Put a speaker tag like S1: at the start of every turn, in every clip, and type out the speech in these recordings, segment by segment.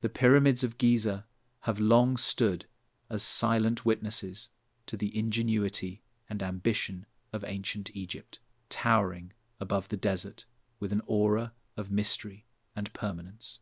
S1: The Pyramids of Giza have long stood as silent witnesses to the ingenuity and ambition of ancient Egypt, towering above the desert with an aura of mystery and permanence.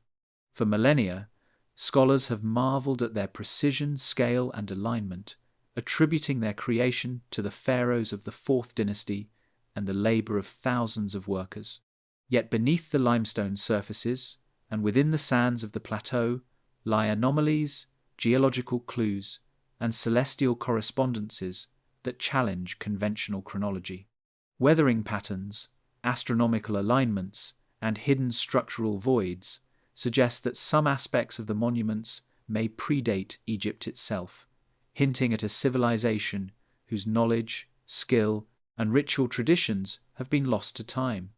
S1: For millennia, scholars have marveled at their precision, scale, and alignment, attributing their creation to the pharaohs of the Fourth Dynasty and the labor of thousands of workers. Yet beneath the limestone surfaces and within the sands of the Plateau lie anomalies, geological clues, and celestial correspondences that challenge conventional chronology. Weathering patterns, astronomical alignments, and hidden structural voids suggest that some aspects of the monuments may predate Egypt itself, hinting at a civilization whose knowledge, skill, and ritual traditions have been lost to time.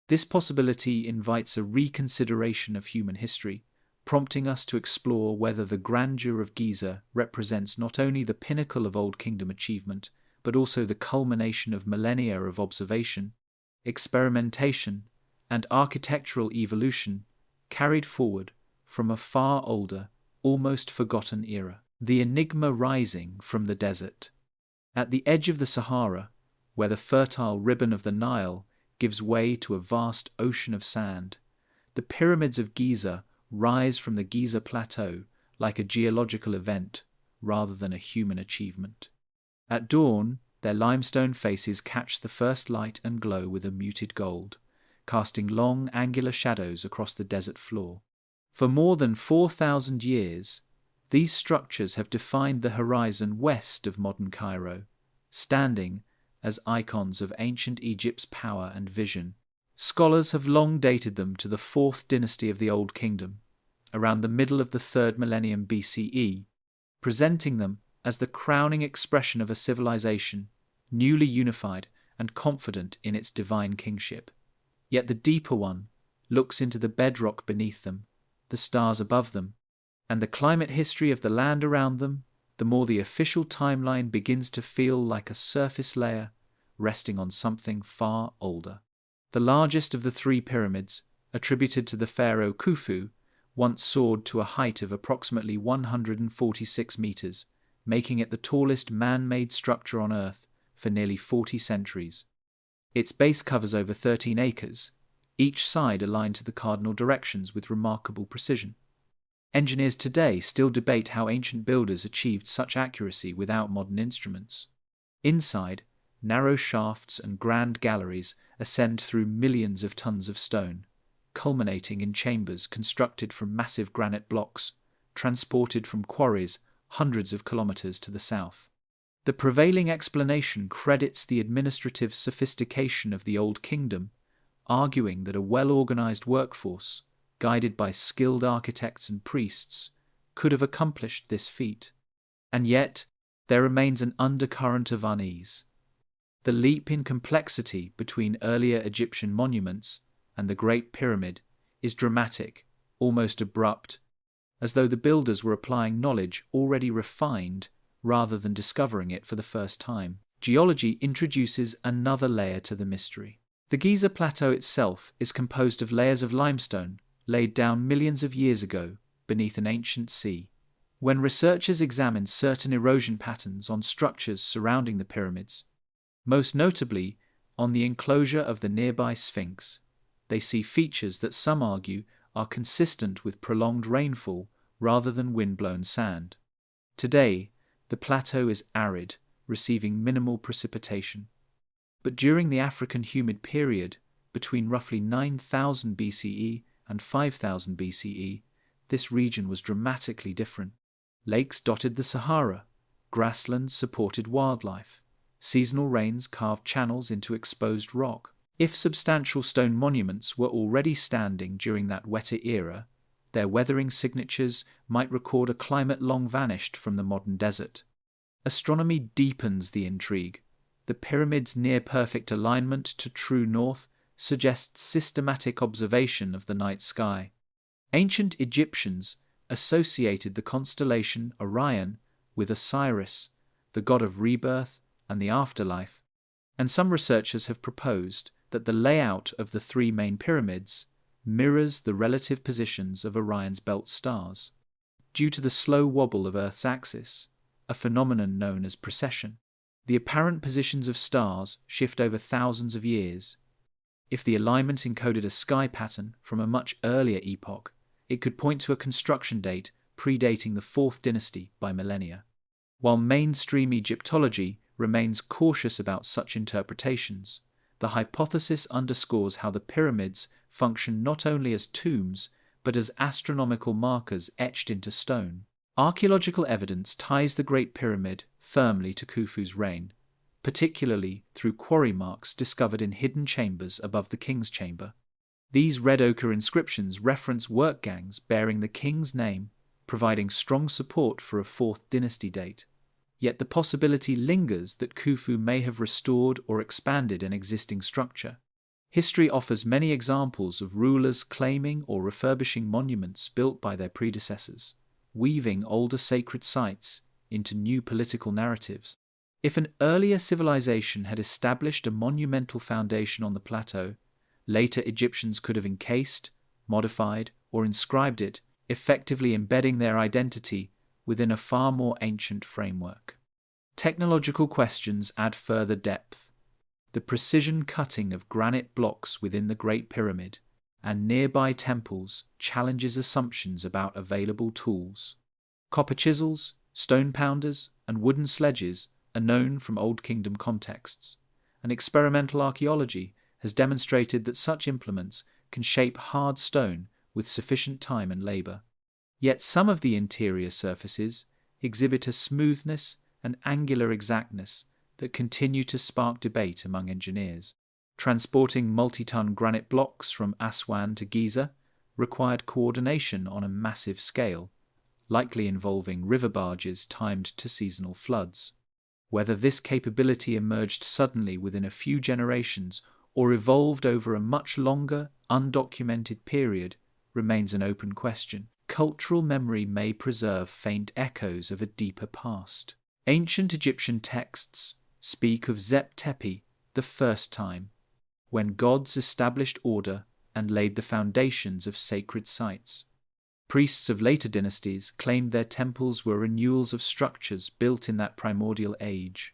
S1: This possibility invites a reconsideration of human history, prompting us to explore whether the grandeur of Giza represents not only the pinnacle of Old Kingdom achievement, but also the culmination of millennia of observation, experimentation, and architectural evolution carried forward from a far older, almost forgotten era. The enigma rising from the desert. At the edge of the Sahara, where the fertile ribbon of the Nile gives way to a vast ocean of sand, the Pyramids of Giza rise from the Giza Plateau like a geological event rather than a human achievement. At dawn, their limestone faces catch the first light and glow with a muted gold, casting long angular shadows across the desert floor. For more than 4,000 years, these structures have defined the horizon west of modern Cairo, standing as icons of ancient Egypt's power and vision. Scholars have long dated them to the Fourth Dynasty of the Old Kingdom, around the middle of the 3rd millennium BCE, presenting them as the crowning expression of a civilization newly unified and confident in its divine kingship. Yet the deeper one looks into the bedrock beneath them, the stars above them, and the climate history of the land around them, the more the official timeline begins to feel like a surface layer resting on something far older. The largest of the 3 pyramids, attributed to the pharaoh Khufu, once soared to a height of approximately 146 meters, making it the tallest man-made structure on Earth for nearly 40 centuries. Its base covers over 13 acres, each side aligned to the cardinal directions with remarkable precision. Engineers today still debate how ancient builders achieved such accuracy without modern instruments. Inside, narrow shafts and grand galleries ascend through millions of tons of stone, culminating in chambers constructed from massive granite blocks, transported from quarries hundreds of kilometers to the south. The prevailing explanation credits the administrative sophistication of the Old Kingdom, arguing that a well-organized workforce, guided by skilled architects and priests, could have accomplished this feat. And yet, there remains an undercurrent of unease. The leap in complexity between earlier Egyptian monuments and the Great Pyramid is dramatic, almost abrupt, as though the builders were applying knowledge already refined rather than discovering it for the first time. Geology introduces another layer to the mystery. The Giza Plateau itself is composed of layers of limestone laid down millions of years ago beneath an ancient sea. When researchers examine certain erosion patterns on structures surrounding the pyramids, most notably on the enclosure of the nearby Sphinx, they see features that some argue are consistent with prolonged rainfall rather than wind-blown sand. Today, the plateau is arid, receiving minimal precipitation. But during the African humid period, between roughly 9000 BCE and 5000 BCE, this region was dramatically different. Lakes dotted the Sahara, grasslands supported wildlife, seasonal rains carved channels into exposed rock. If substantial stone monuments were already standing during that wetter era, their weathering signatures might record a climate long vanished from the modern desert. Astronomy deepens the intrigue. The pyramid's near-perfect alignment to true north suggests systematic observation of the night sky. Ancient Egyptians associated the constellation Orion with Osiris, the god of rebirth and the afterlife, and some researchers have proposed that the layout of the 3 main pyramids mirrors the relative positions of Orion's belt stars. Due to the slow wobble of Earth's axis, a phenomenon known as precession, the apparent positions of stars shift over thousands of years. If the alignment encoded a sky pattern from a much earlier epoch, it could point to a construction date predating the Fourth Dynasty by millennia. While mainstream Egyptology remains cautious about such interpretations, the hypothesis underscores how the pyramids function not only as tombs but as astronomical markers etched into stone. Archaeological evidence ties the Great Pyramid firmly to Khufu's reign, particularly through quarry marks discovered in hidden chambers above the king's chamber. These red ochre inscriptions reference work gangs bearing the king's name, providing strong support for a Fourth Dynasty date. Yet the possibility lingers that Khufu may have restored or expanded an existing structure. History offers many examples of rulers claiming or refurbishing monuments built by their predecessors, weaving older sacred sites into new political narratives. If an earlier civilization had established a monumental foundation on the plateau, later Egyptians could have encased, modified, or inscribed it, effectively embedding their identity within a far more ancient framework. Technological questions add further depth. The precision cutting of granite blocks within the Great Pyramid and nearby temples challenges assumptions about available tools. Copper chisels, stone pounders, and wooden sledges are known from Old Kingdom contexts, and experimental archaeology has demonstrated that such implements can shape hard stone with sufficient time and labour. Yet some of the interior surfaces exhibit a smoothness and angular exactness that continue to spark debate among engineers. Transporting multi-ton granite blocks from Aswan to Giza required coordination on a massive scale, likely involving river barges timed to seasonal floods. Whether this capability emerged suddenly within a few generations or evolved over a much longer, undocumented period remains an open question. Cultural memory may preserve faint echoes of a deeper past. Ancient Egyptian texts speak of Zep Tepi, the first time, when gods established order and laid the foundations of sacred sites. Priests of later dynasties claimed their temples were renewals of structures built in that primordial age.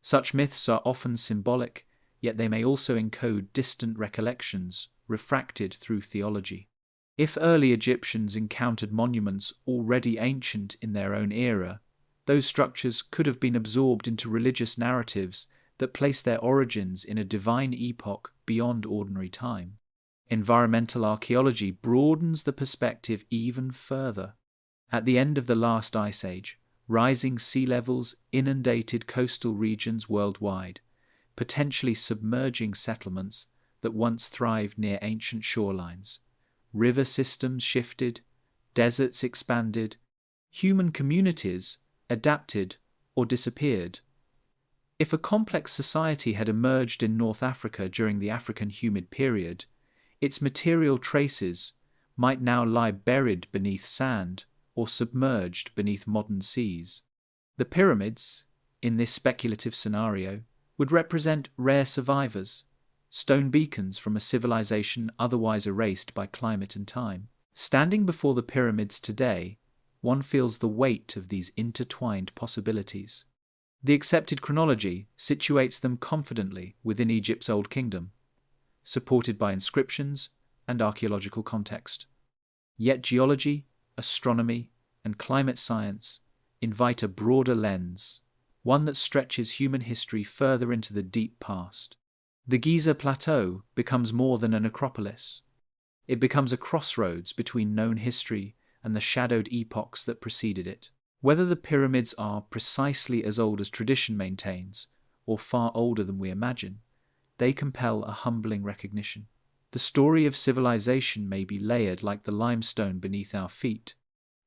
S1: Such myths are often symbolic, yet they may also encode distant recollections, refracted through theology. If early Egyptians encountered monuments already ancient in their own era, those structures could have been absorbed into religious narratives that place their origins in a divine epoch beyond ordinary time. Environmental archaeology broadens the perspective even further. At the end of the last ice age, rising sea levels inundated coastal regions worldwide, potentially submerging settlements that once thrived near ancient shorelines. River systems shifted, deserts expanded, human communities adapted or disappeared. If a complex society had emerged in North Africa during the African humid period, its material traces might now lie buried beneath sand or submerged beneath modern seas. The pyramids, in this speculative scenario, would represent rare survivors, stone beacons from a civilization otherwise erased by climate and time. Standing before the pyramids today, one feels the weight of these intertwined possibilities. The accepted chronology situates them confidently within Egypt's Old Kingdom, supported by inscriptions and archaeological context. Yet geology, astronomy, and climate science invite a broader lens, one that stretches human history further into the deep past. The Giza Plateau becomes more than an acropolis. It becomes a crossroads between known history and the shadowed epochs that preceded it. Whether the pyramids are precisely as old as tradition maintains, or far older than we imagine, they compel a humbling recognition. The story of civilization may be layered like the limestone beneath our feet,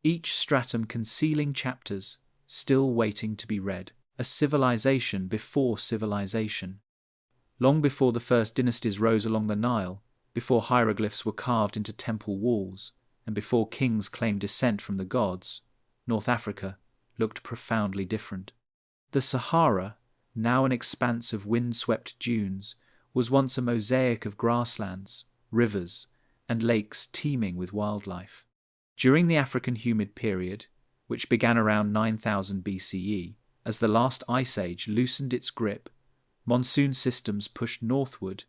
S1: each stratum concealing chapters still waiting to be read. A civilization before civilization. Long before the first dynasties rose along the Nile, before hieroglyphs were carved into temple walls, and before kings claimed descent from the gods, North Africa looked profoundly different. The Sahara, now an expanse of wind-swept dunes, was once a mosaic of grasslands, rivers, and lakes teeming with wildlife. During the African humid period, which began around 9000 BCE, as the last ice age loosened its grip, monsoon systems pushed northward,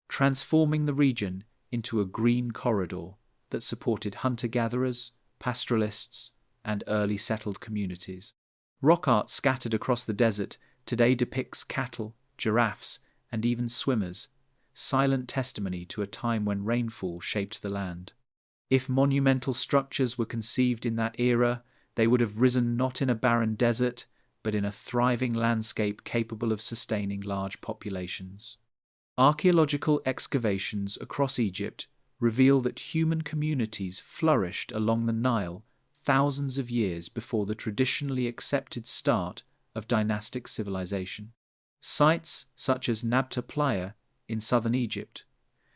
S1: transforming the region into a green corridor that supported hunter-gatherers, pastoralists, and early settled communities. Rock art scattered across the desert today depicts cattle, giraffes, and even swimmers, silent testimony to a time when rainfall shaped the land. If monumental structures were conceived in that era, they would have risen not in a barren desert, but in a thriving landscape capable of sustaining large populations. Archaeological excavations across Egypt reveal that human communities flourished along the Nile thousands of years before the traditionally accepted start of dynastic civilization. Sites such as Nabta Playa in southern Egypt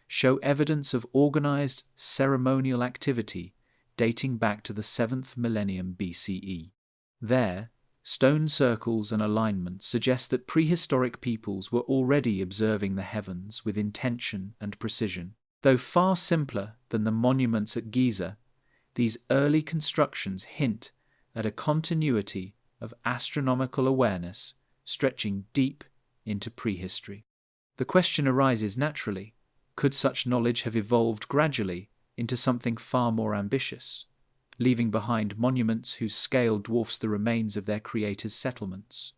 S1: show evidence of organized ceremonial activity dating back to the 7th millennium BCE. There, stone circles and alignment suggest that prehistoric peoples were already observing the heavens with intention and precision. Though far simpler than the monuments at Giza, these early constructions hint at a continuity of astronomical awareness stretching deep into prehistory. The question arises naturally, could such knowledge have evolved gradually into something far more ambitious, leaving behind monuments whose scale dwarfs the remains of their creators' settlements?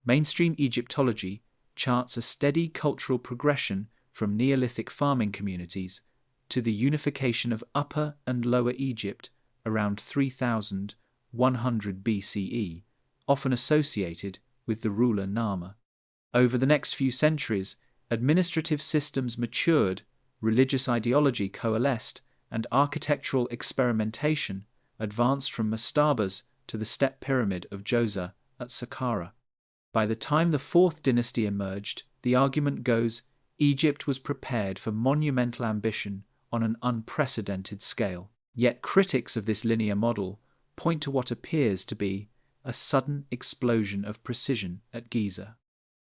S1: Mainstream Egyptology charts a steady cultural progression from Neolithic farming communities to the unification of Upper and Lower Egypt around 3100 BCE, often associated with the ruler Nama. Over the next few centuries, administrative systems matured, religious ideology coalesced, and architectural experimentation advanced from mastabas to the step pyramid of Djoser at Saqqara. By the time the Fourth Dynasty emerged, the argument goes Egypt was prepared for monumental ambition on an unprecedented scale. Yet critics of this linear model point to what appears to be a sudden explosion of precision at Giza.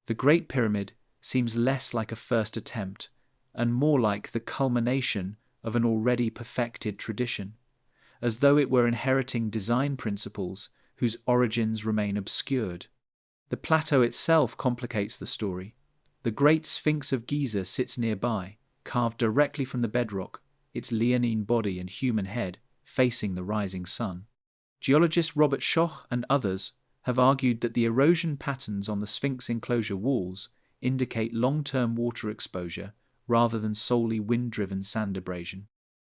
S1: The Great Pyramid seems less like a first attempt and more like the culmination of an already perfected tradition, as though it were inheriting design principles whose origins remain obscured. The plateau itself complicates the story. The Great Sphinx of Giza sits nearby, carved directly from the bedrock, its leonine body and human head facing the rising sun. Geologist Robert Schoch and others have argued that the erosion patterns on the Sphinx enclosure walls indicate long-term water exposure rather than solely wind-driven sand abrasion.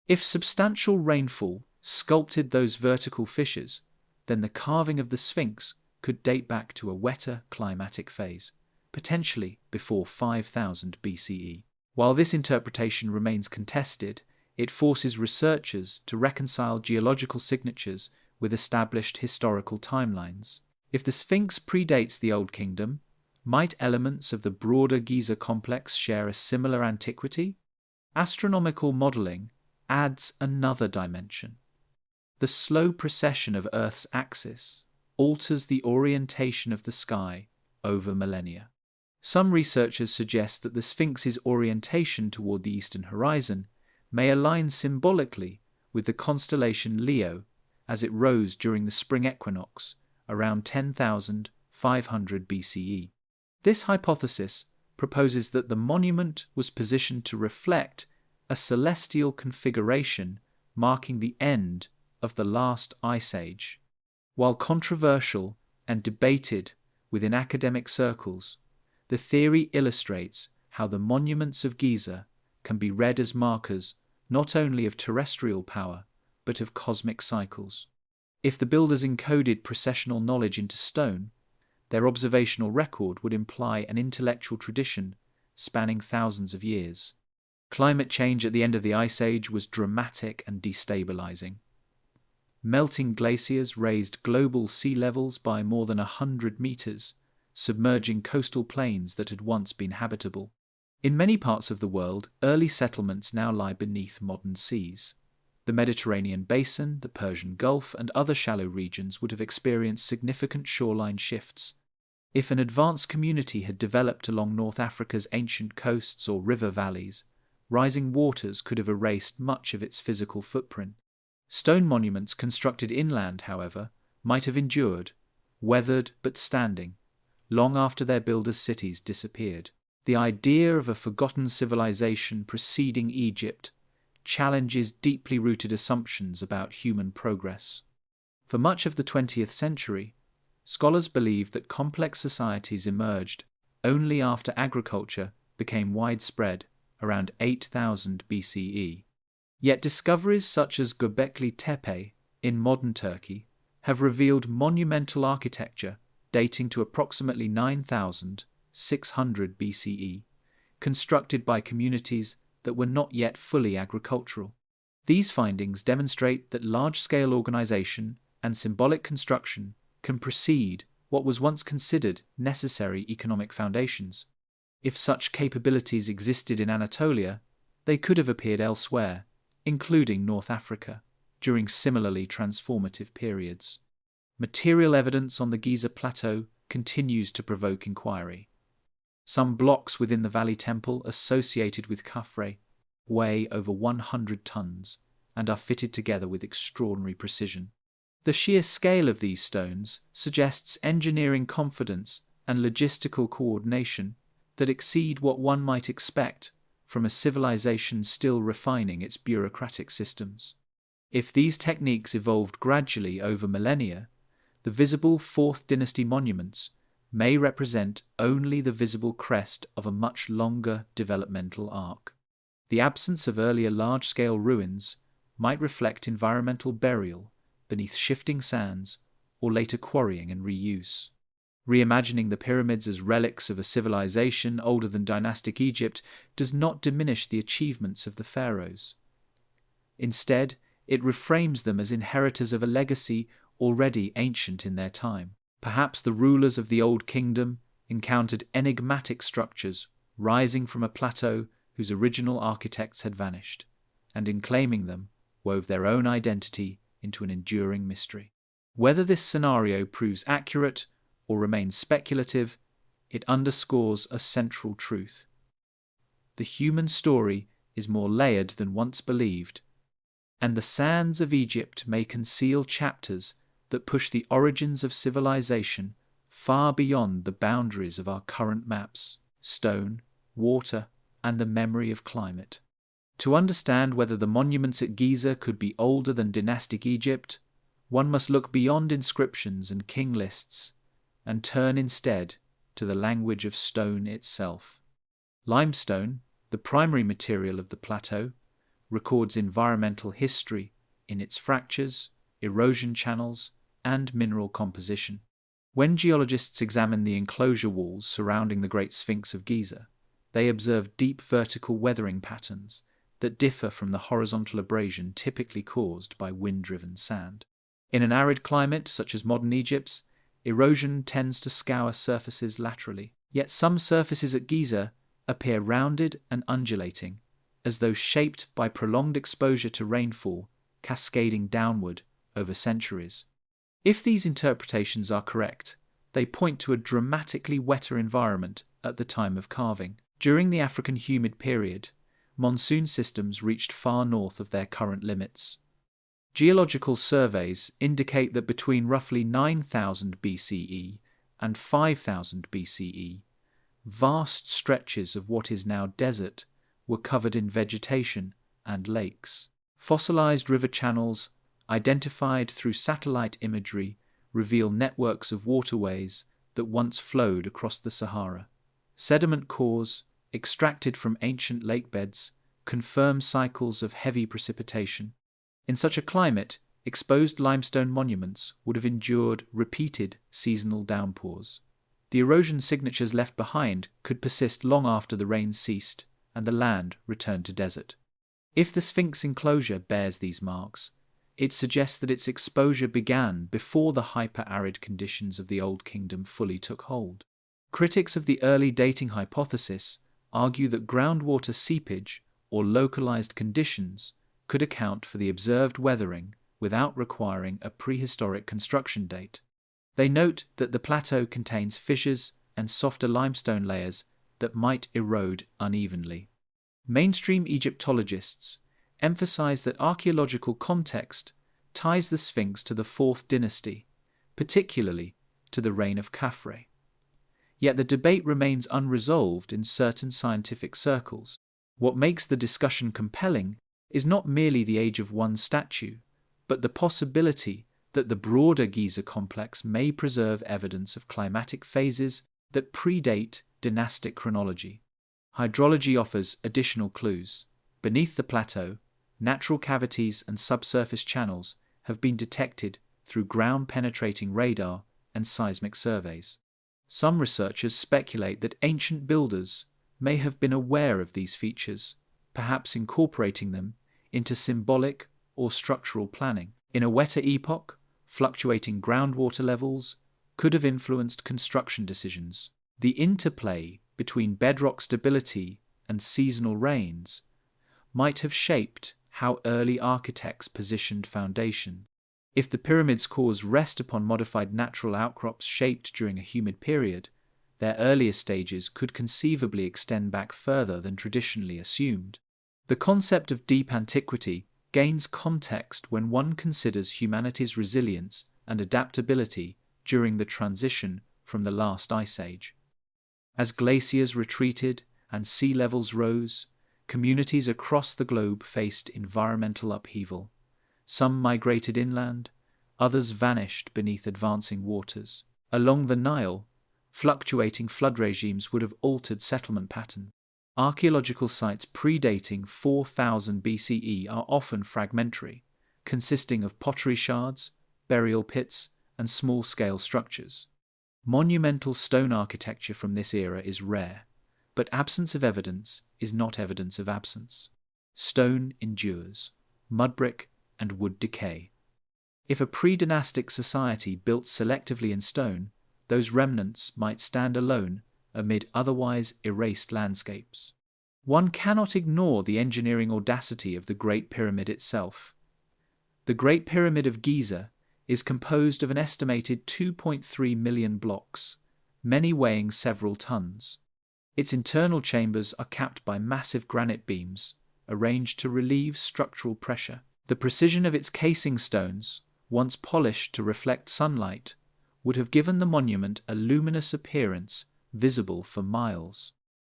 S1: If substantial rainfall sculpted those vertical fissures, then the carving of the Sphinx could date back to a wetter climatic phase, potentially before 5000 BCE. While this interpretation remains contested, it forces researchers to reconcile geological signatures with established historical timelines. If the Sphinx predates the Old Kingdom, might elements of the broader Giza complex share a similar antiquity? Astronomical modelling adds another dimension. The slow precession of Earth's axis alters the orientation of the sky over millennia. Some researchers suggest that the Sphinx's orientation toward the eastern horizon may align symbolically with the constellation Leo as it rose during the spring equinox around 10,500 BCE. This hypothesis proposes that the monument was positioned to reflect a celestial configuration marking the end of the last ice age. While controversial and debated within academic circles, the theory illustrates how the monuments of Giza can be read as markers not only of terrestrial power, but of cosmic cycles. If the builders encoded processional knowledge into stone, their observational record would imply an intellectual tradition spanning thousands of years. Climate change at the end of the Ice Age was dramatic and destabilizing. Melting glaciers raised global sea levels by more than 100 meters, submerging coastal plains that had once been habitable. In many parts of the world, early settlements now lie beneath modern seas. The Mediterranean basin, the Persian Gulf, and other shallow regions would have experienced significant shoreline shifts. If an advanced community had developed along North Africa's ancient coasts or river valleys, rising waters could have erased much of its physical footprint. Stone monuments constructed inland, however, might have endured, weathered but standing, long after their builders' cities disappeared. The idea of a forgotten civilization preceding Egypt challenges deeply rooted assumptions about human progress. For much of the 20th century, scholars believed that complex societies emerged only after agriculture became widespread around 8000 BCE. Yet discoveries such as Göbekli Tepe in modern Turkey have revealed monumental architecture dating to approximately 9600 BCE, constructed by communities that were not yet fully agricultural. These findings demonstrate that large-scale organization and symbolic construction can precede what was once considered necessary economic foundations. If such capabilities existed in Anatolia, they could have appeared elsewhere, including North Africa, during similarly transformative periods. Material evidence on the Giza Plateau continues to provoke inquiry. Some blocks within the Valley Temple associated with Khafre weigh over 100 tons and are fitted together with extraordinary precision. The sheer scale of these stones suggests engineering confidence and logistical coordination that exceed what one might expect from a civilization still refining its bureaucratic systems. If these techniques evolved gradually over millennia, the visible Fourth Dynasty monuments may represent only the visible crest of a much longer developmental arc. The absence of earlier large-scale ruins might reflect environmental burial beneath shifting sands or later quarrying and reuse. Reimagining the pyramids as relics of a civilization older than dynastic Egypt does not diminish the achievements of the pharaohs. Instead, it reframes them as inheritors of a legacy already ancient in their time. Perhaps the rulers of the Old Kingdom encountered enigmatic structures rising from a plateau whose original architects had vanished, and in claiming them, wove their own identity into an enduring mystery. Whether this scenario proves accurate or remains speculative, it underscores a central truth. The human story is more layered than once believed, and the sands of Egypt may conceal chapters that push the origins of civilization far beyond the boundaries of our current maps, stone, water, and the memory of climate. To understand whether the monuments at Giza could be older than dynastic Egypt, one must look beyond inscriptions and king lists and turn instead to the language of stone itself. Limestone, the primary material of the plateau, records environmental history in its fractures, erosion channels, and mineral composition. When geologists examine the enclosure walls surrounding the Great Sphinx of Giza, they observe deep vertical weathering patterns that differ from the horizontal abrasion typically caused by wind-driven sand. In an arid climate such as modern Egypt's, erosion tends to scour surfaces laterally, yet some surfaces at Giza appear rounded and undulating, as though shaped by prolonged exposure to rainfall cascading downward over centuries. If these interpretations are correct, they point to a dramatically wetter environment at the time of carving. During the African humid period, monsoon systems reached far north of their current limits. Geological surveys indicate that between roughly 9000 BCE and 5000 BCE, vast stretches of what is now desert were covered in vegetation and lakes. Fossilized river channels, identified through satellite imagery, reveal networks of waterways that once flowed across the Sahara. Sediment cores, extracted from ancient lakebeds, confirm cycles of heavy precipitation. In such a climate, exposed limestone monuments would have endured repeated seasonal downpours. The erosion signatures left behind could persist long after the rains ceased and the land returned to desert. If the Sphinx enclosure bears these marks, it suggests that its exposure began before the hyper-arid conditions of the Old Kingdom fully took hold. Critics of the early dating hypothesis argue that groundwater seepage or localized conditions could account for the observed weathering without requiring a prehistoric construction date. They note that the plateau contains fissures and softer limestone layers that might erode unevenly. Mainstream Egyptologists emphasize that archaeological context ties the Sphinx to the Fourth Dynasty, particularly to the reign of Khafre. Yet the debate remains unresolved in certain scientific circles. What makes the discussion compelling is not merely the age of one statue, but the possibility that the broader Giza complex may preserve evidence of climatic phases that predate dynastic chronology. Hydrology offers additional clues. Beneath the plateau, natural cavities and subsurface channels have been detected through ground-penetrating radar and seismic surveys. Some researchers speculate that ancient builders may have been aware of these features, perhaps incorporating them into symbolic or structural planning. In a wetter epoch, fluctuating groundwater levels could have influenced construction decisions. The interplay between bedrock stability and seasonal rains might have shaped how early architects positioned foundation. If the pyramids' cores rest upon modified natural outcrops shaped during a humid period, their earlier stages could conceivably extend back further than traditionally assumed. The concept of deep antiquity gains context when one considers humanity's resilience and adaptability during the transition from the last ice age. As glaciers retreated and sea levels rose, communities across the globe faced environmental upheaval. Some migrated inland, others vanished beneath advancing waters. Along the Nile, fluctuating flood regimes would have altered settlement patterns. Archaeological sites predating 4000 BCE are often fragmentary, consisting of pottery shards, burial pits, and small-scale structures. Monumental stone architecture from this era is rare, but absence of evidence is not evidence of absence. Stone endures, mud brick and wood decay. If a pre-dynastic society built selectively in stone, those remnants might stand alone amid otherwise erased landscapes. One cannot ignore the engineering audacity of the Great Pyramid itself. The Great Pyramid of Giza is composed of an estimated 2.3 million blocks, many weighing several tons. Its internal chambers are capped by massive granite beams, arranged to relieve structural pressure. The precision of its casing stones, once polished to reflect sunlight, would have given the monument a luminous appearance visible for miles.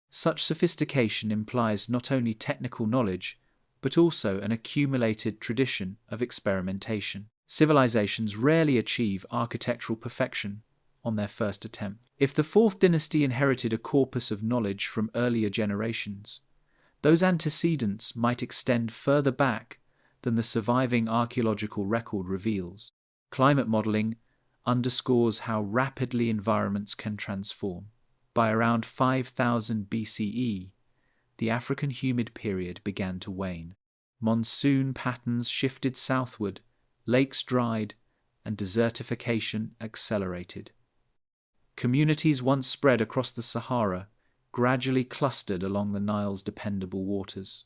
S1: Such sophistication implies not only technical knowledge, but also an accumulated tradition of experimentation. Civilizations rarely achieve architectural perfection on their first attempt. If the Fourth Dynasty inherited a corpus of knowledge from earlier generations, those antecedents might extend further back than the surviving archaeological record reveals. Climate modeling underscores how rapidly environments can transform. By around 5000 BCE, the African humid period began to wane. Monsoon patterns shifted southward, lakes dried, and desertification accelerated. Communities once spread across the Sahara gradually clustered along the Nile's dependable waters.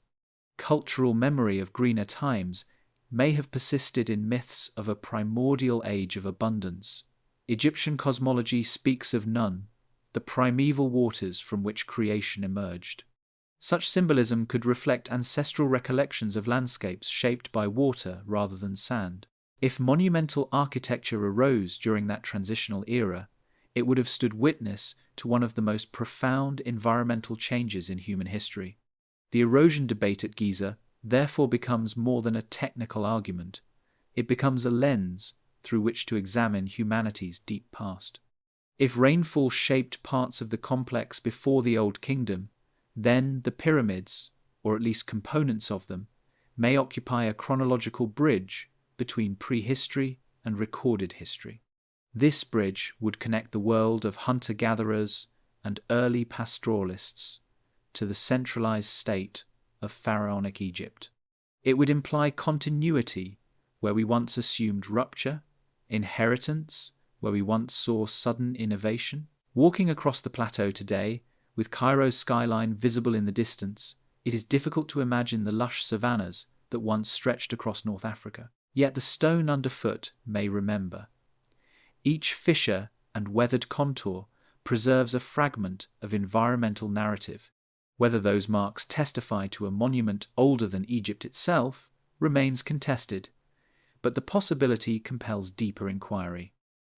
S1: Cultural memory of greener times may have persisted in myths of a primordial age of abundance. Egyptian cosmology speaks of Nun, the primeval waters from which creation emerged. Such symbolism could reflect ancestral recollections of landscapes shaped by water rather than sand. If monumental architecture arose during that transitional era, it would have stood witness to one of the most profound environmental changes in human history. The erosion debate at Giza therefore becomes more than a technical argument. It becomes a lens through which to examine humanity's deep past. If rainfall shaped parts of the complex before the Old Kingdom, then the pyramids, or at least components of them, may occupy a chronological bridge between prehistory and recorded history. This bridge would connect the world of hunter-gatherers and early pastoralists to the centralized state of pharaonic Egypt. It would imply continuity where we once assumed rupture, inheritance where we once saw sudden innovation. Walking across the plateau today, with Cairo's skyline visible in the distance, it is difficult to imagine the lush savannas that once stretched across North Africa. Yet the stone underfoot may remember. Each fissure and weathered contour preserves a fragment of environmental narrative. Whether those marks testify to a monument older than Egypt itself remains contested, but the possibility compels deeper inquiry.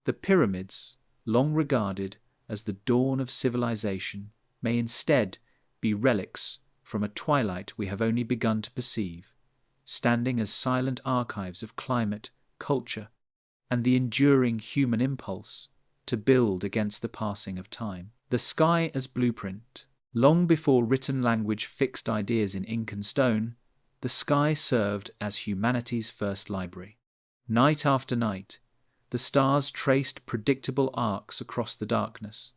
S1: The pyramids, long regarded as the dawn of civilization, may instead be relics from a twilight we have only begun to perceive, standing as silent archives of climate, culture, and the enduring human impulse to build against the passing of time. The sky as blueprint. Long before written language fixed ideas in ink and stone, the sky served as humanity's first library. Night after night, the stars traced predictable arcs across the darkness,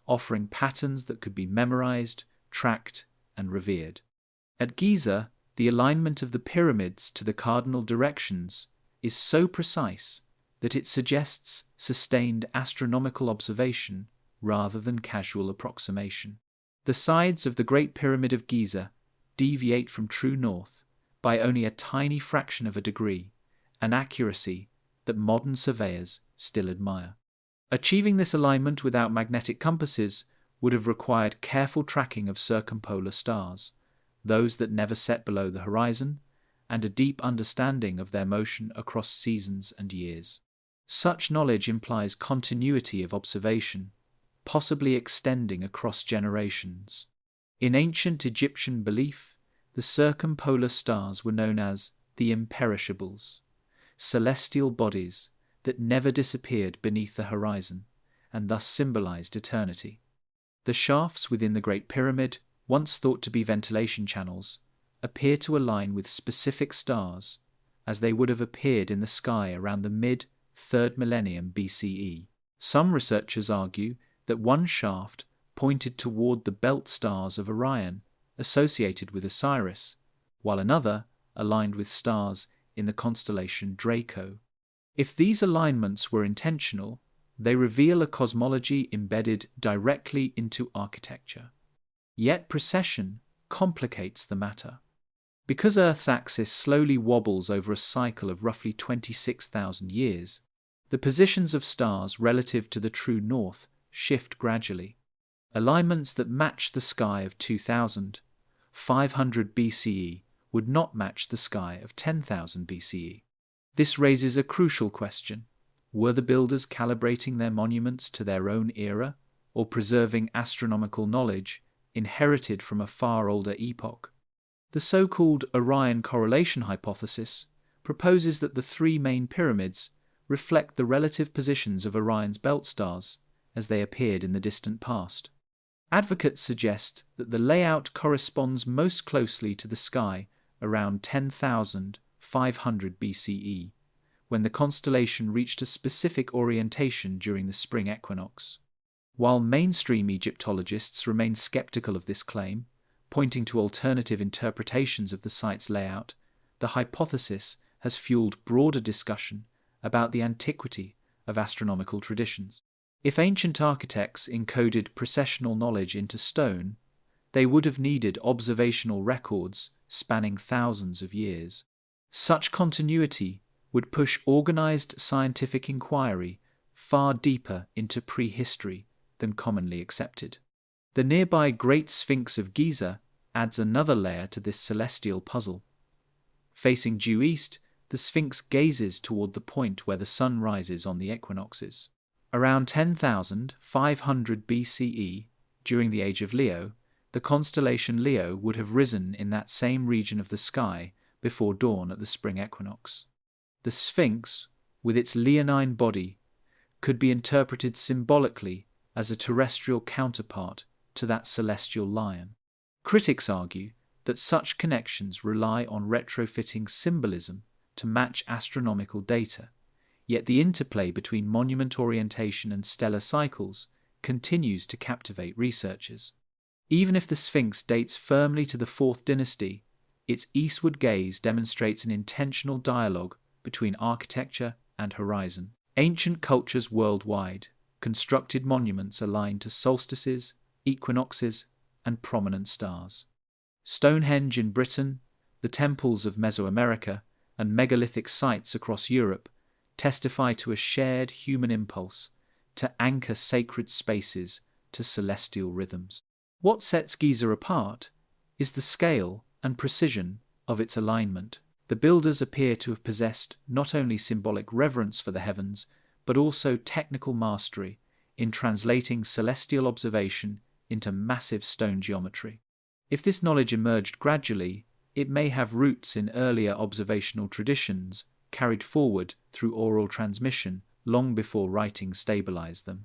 S1: offering patterns that could be memorized, tracked, and revered. At Giza, the alignment of the pyramids to the cardinal directions is so precise that it suggests sustained astronomical observation rather than casual approximation. The sides of the Great Pyramid of Giza deviate from true north by only a tiny fraction of a degree, an accuracy that modern surveyors still admire. Achieving this alignment without magnetic compasses would have required careful tracking of circumpolar stars, those that never set below the horizon, and a deep understanding of their motion across seasons and years. Such knowledge implies continuity of observation, possibly extending across generations. In ancient Egyptian belief, the circumpolar stars were known as the imperishables, celestial bodies that never disappeared beneath the horizon and thus symbolized eternity. The shafts within the Great Pyramid, once thought to be ventilation channels, appear to align with specific stars as they would have appeared in the sky around the mid-3rd millennium BCE. Some researchers argue that one shaft pointed toward the belt stars of Orion associated with Osiris, while another aligned with stars in the constellation Draco. If these alignments were intentional, they reveal a cosmology embedded directly into architecture. Yet precession complicates the matter. Because Earth's axis slowly wobbles over a cycle of roughly 26,000 years, the positions of stars relative to the true north shift gradually. Alignments that match the sky of 2500 BCE would not match the sky of 10,000 BCE. This raises a crucial question. Were the builders calibrating their monuments to their own era, or preserving astronomical knowledge inherited from a far older epoch? The so-called Orion correlation hypothesis proposes that the three main pyramids reflect the relative positions of Orion's belt stars as they appeared in the distant past. Advocates suggest that the layout corresponds most closely to the sky around 10,500 BCE, when the constellation reached a specific orientation during the spring equinox. While mainstream Egyptologists remain skeptical of this claim, pointing to alternative interpretations of the site's layout, the hypothesis has fueled broader discussion about the antiquity of astronomical traditions. If ancient architects encoded precessional knowledge into stone, they would have needed observational records spanning thousands of years. Such continuity would push organized scientific inquiry far deeper into prehistory than commonly accepted. The nearby Great Sphinx of Giza adds another layer to this celestial puzzle. Facing due east, the Sphinx gazes toward the point where the sun rises on the equinoxes. Around 10,500 BCE, during the Age of Leo, the constellation Leo would have risen in that same region of the sky before dawn at the spring equinox. The Sphinx, with its leonine body, could be interpreted symbolically as a terrestrial counterpart to that celestial lion. Critics argue that such connections rely on retrofitting symbolism to match astronomical data, yet the interplay between monument orientation and stellar cycles continues to captivate researchers. Even if the Sphinx dates firmly to the Fourth Dynasty, its eastward gaze demonstrates an intentional dialogue between architecture and horizon. Ancient cultures worldwide constructed monuments aligned to solstices, equinoxes, and prominent stars. Stonehenge in Britain, the temples of Mesoamerica, and megalithic sites across Europe testify to a shared human impulse to anchor sacred spaces to celestial rhythms. What sets Giza apart is the scale and precision of its alignment. The builders appear to have possessed not only symbolic reverence for the heavens, but also technical mastery in translating celestial observation into massive stone geometry. If this knowledge emerged gradually, it may have roots in earlier observational traditions carried forward through oral transmission long before writing stabilized them.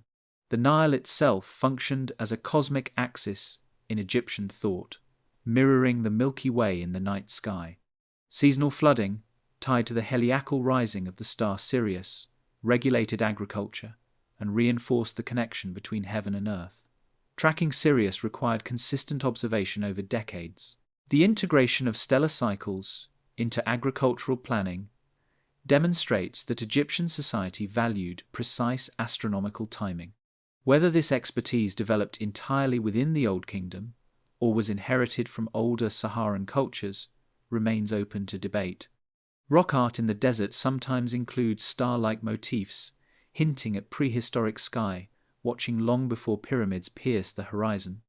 S1: The Nile itself functioned as a cosmic axis in Egyptian thought, mirroring the Milky Way in the night sky. Seasonal flooding, tied to the heliacal rising of the star Sirius, regulated agriculture and reinforced the connection between heaven and earth. Tracking Sirius required consistent observation over decades. The integration of stellar cycles into agricultural planning demonstrates that Egyptian society valued precise astronomical timing. Whether this expertise developed entirely within the Old Kingdom or was inherited from older Saharan cultures remains open to debate. Rock art in the desert sometimes includes star-like motifs, hinting at prehistoric sky, watching long before pyramids pierced the horizon.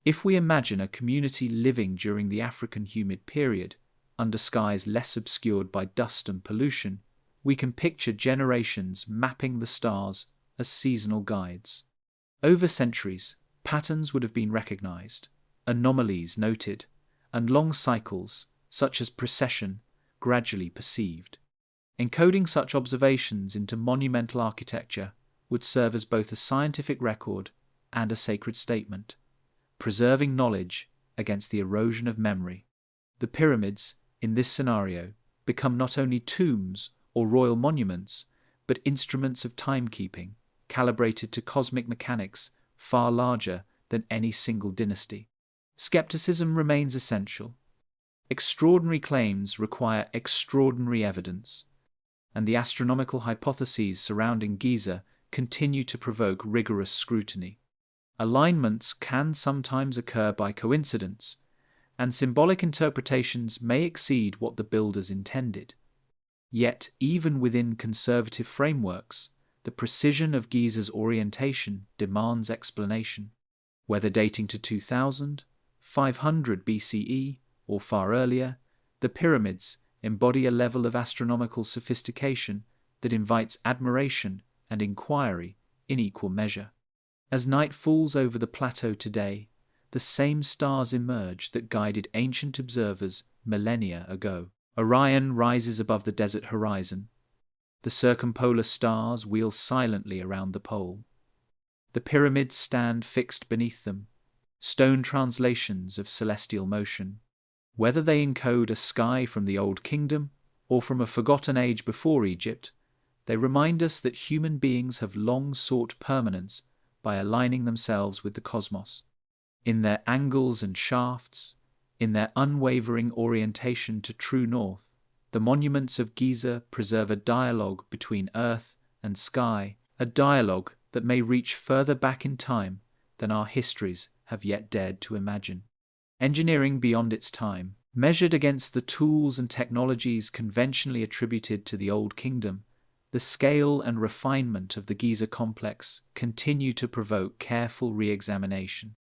S1: If we imagine a community living during the African humid period, under skies less obscured by dust and pollution, we can picture generations mapping the stars as seasonal guides. Over centuries, patterns would have been recognized, anomalies noted, and long cycles, such as precession, gradually perceived. Encoding such observations into monumental architecture would serve as both a scientific record and a sacred statement, preserving knowledge against the erosion of memory. The pyramids, in this scenario, become not only tombs or royal monuments, but instruments of timekeeping, calibrated to cosmic mechanics far larger than any single dynasty. Skepticism remains essential. Extraordinary claims require extraordinary evidence, and the astronomical hypotheses surrounding Giza continue to provoke rigorous scrutiny. Alignments can sometimes occur by coincidence, and symbolic interpretations may exceed what the builders intended. Yet, even within conservative frameworks, the precision of Giza's orientation demands explanation. Whether dating to 2000, 500 BCE, or far earlier, the pyramids embody a level of astronomical sophistication that invites admiration and inquiry in equal measure. As night falls over the plateau today, the same stars emerge that guided ancient observers millennia ago. Orion rises above the desert horizon. The circumpolar stars wheel silently around the pole. The pyramids stand fixed beneath them, stone translations of celestial motion. Whether they encode a sky from the Old Kingdom or from a forgotten age before Egypt, they remind us that human beings have long sought permanence by aligning themselves with the cosmos. In their angles and shafts, in their unwavering orientation to true north, the monuments of Giza preserve a dialogue between earth and sky, a dialogue that may reach further back in time than our histories have yet dared to imagine. Engineering beyond its time, measured against the tools and technologies conventionally attributed to the Old Kingdom, the scale and refinement of the Giza complex continue to provoke careful re-examination.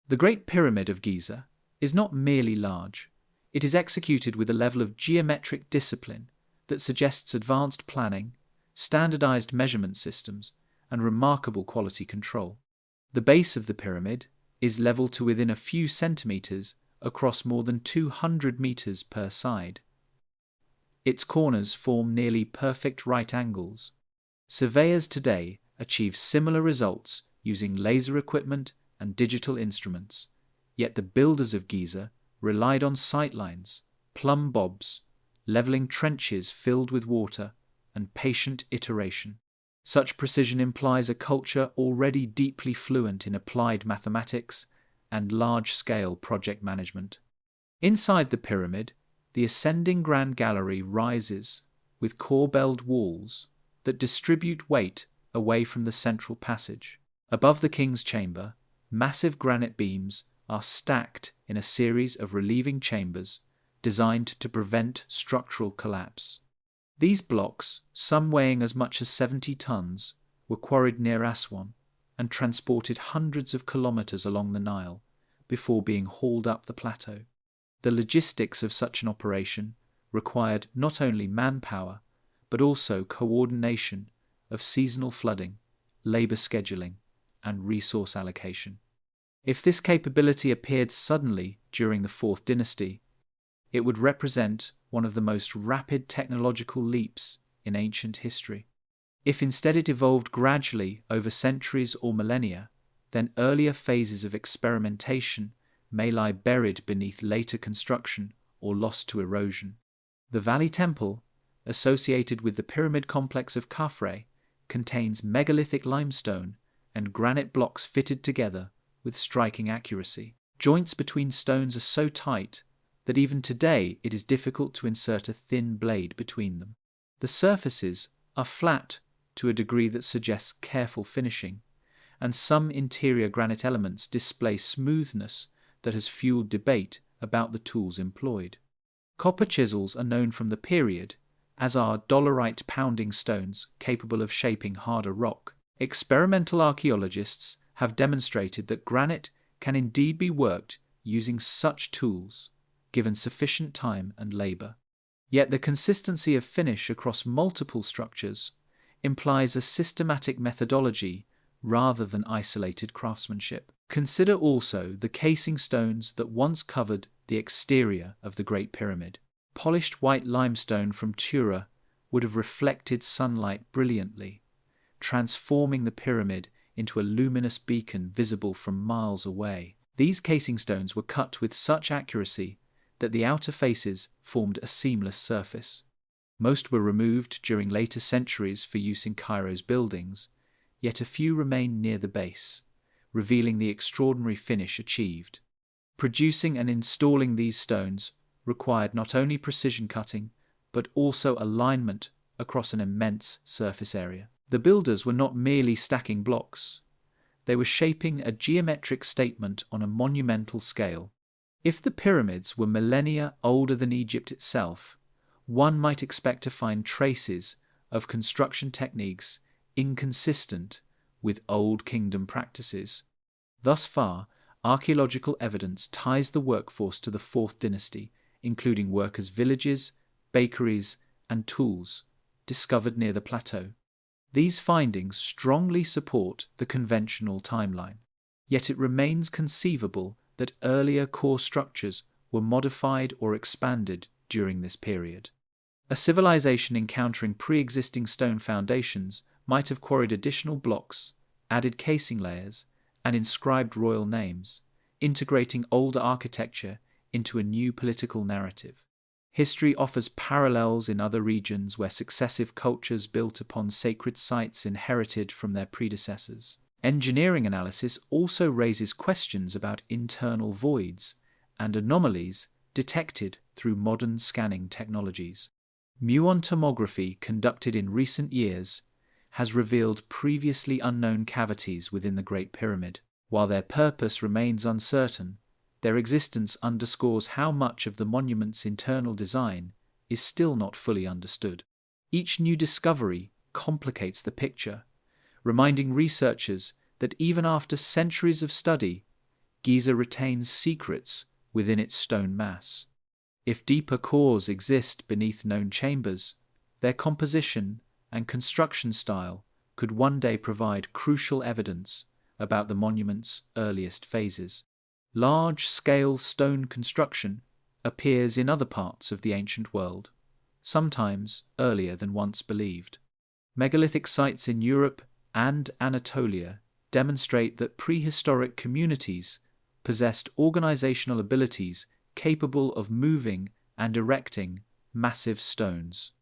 S1: The Great Pyramid of Giza is not merely large, it is executed with a level of geometric discipline that suggests advanced planning, standardized measurement systems, and remarkable quality control. The base of the pyramid is level to within a few centimeters across more than 200 meters per side. Its corners form nearly perfect right angles. Surveyors today achieve similar results using laser equipment and digital instruments, yet the builders of Giza relied on sightlines, plumb bobs, leveling trenches filled with water, and patient iteration. Such precision implies a culture already deeply fluent in applied mathematics and large-scale project management. Inside the pyramid, the ascending Grand Gallery rises with corbelled walls that distribute weight away from the central passage. Above the king's chamber, massive granite beams are stacked in a series of relieving chambers designed to prevent structural collapse. These blocks, some weighing as much as 70 tons, were quarried near Aswan and transported hundreds of kilometers along the Nile, before being hauled up the plateau. The logistics of such an operation required not only manpower, but also coordination of seasonal flooding, labor scheduling, and resource allocation. If this capability appeared suddenly during the Fourth Dynasty, it would represent one of the most rapid technological leaps in ancient history. If instead it evolved gradually over centuries or millennia, then earlier phases of experimentation may lie buried beneath later construction or lost to erosion. The Valley Temple, associated with the pyramid complex of Khafre, contains megalithic limestone and granite blocks fitted together with striking accuracy. Joints between stones are so tight that even today it is difficult to insert a thin blade between them. The surfaces are flat to a degree that suggests careful finishing, and some interior granite elements display smoothness that has fueled debate about the tools employed. Copper chisels are known from the period, as are dolerite pounding stones capable of shaping harder rock. Experimental archaeologists have demonstrated that granite can indeed be worked using such tools, given sufficient time and labor. Yet the consistency of finish across multiple structures implies a systematic methodology rather than isolated craftsmanship. Consider also the casing stones that once covered the exterior of the Great Pyramid. Polished white limestone from Tura would have reflected sunlight brilliantly, transforming the pyramid into a luminous beacon visible from miles away. These casing stones were cut with such accuracy that the outer faces formed a seamless surface. Most were removed during later centuries for use in Cairo's buildings, yet a few remain near the base, revealing the extraordinary finish achieved. Producing and installing these stones required not only precision cutting, but also alignment across an immense surface area. The builders were not merely stacking blocks. They were shaping a geometric statement on a monumental scale. If the pyramids were millennia older than Egypt itself, one might expect to find traces of construction techniques inconsistent with Old Kingdom practices. Thus far, archaeological evidence ties the workforce to the Fourth Dynasty, including workers' villages, bakeries, and tools discovered near the plateau. These findings strongly support the conventional timeline, yet it remains conceivable that earlier core structures were modified or expanded during this period. A civilization encountering pre-existing stone foundations might have quarried additional blocks, added casing layers, and inscribed royal names, integrating older architecture into a new political narrative. History offers parallels in other regions where successive cultures built upon sacred sites inherited from their predecessors. Engineering analysis also raises questions about internal voids and anomalies detected through modern scanning technologies. Muon tomography conducted in recent years has revealed previously unknown cavities within the Great Pyramid. While their purpose remains uncertain, their existence underscores how much of the monument's internal design is still not fully understood. Each new discovery complicates the picture, reminding researchers that even after centuries of study, Giza retains secrets within its stone mass. If deeper cores exist beneath known chambers, their composition and construction style could one day provide crucial evidence about the monument's earliest phases. Large-scale stone construction appears in other parts of the ancient world, sometimes earlier than once believed. Megalithic sites in Europe and Anatolia demonstrate that prehistoric communities possessed organizational abilities capable of moving and erecting massive stones.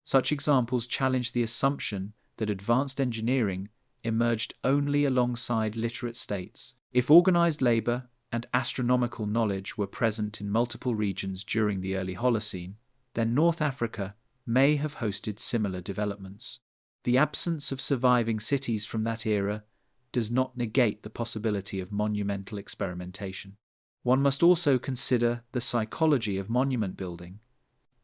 S1: Such examples challenge the assumption that advanced engineering emerged only alongside literate states. If organized labor and astronomical knowledge were present in multiple regions during the early Holocene, then North Africa may have hosted similar developments. The absence of surviving cities from that era does not negate the possibility of monumental experimentation. One must also consider the psychology of monument building.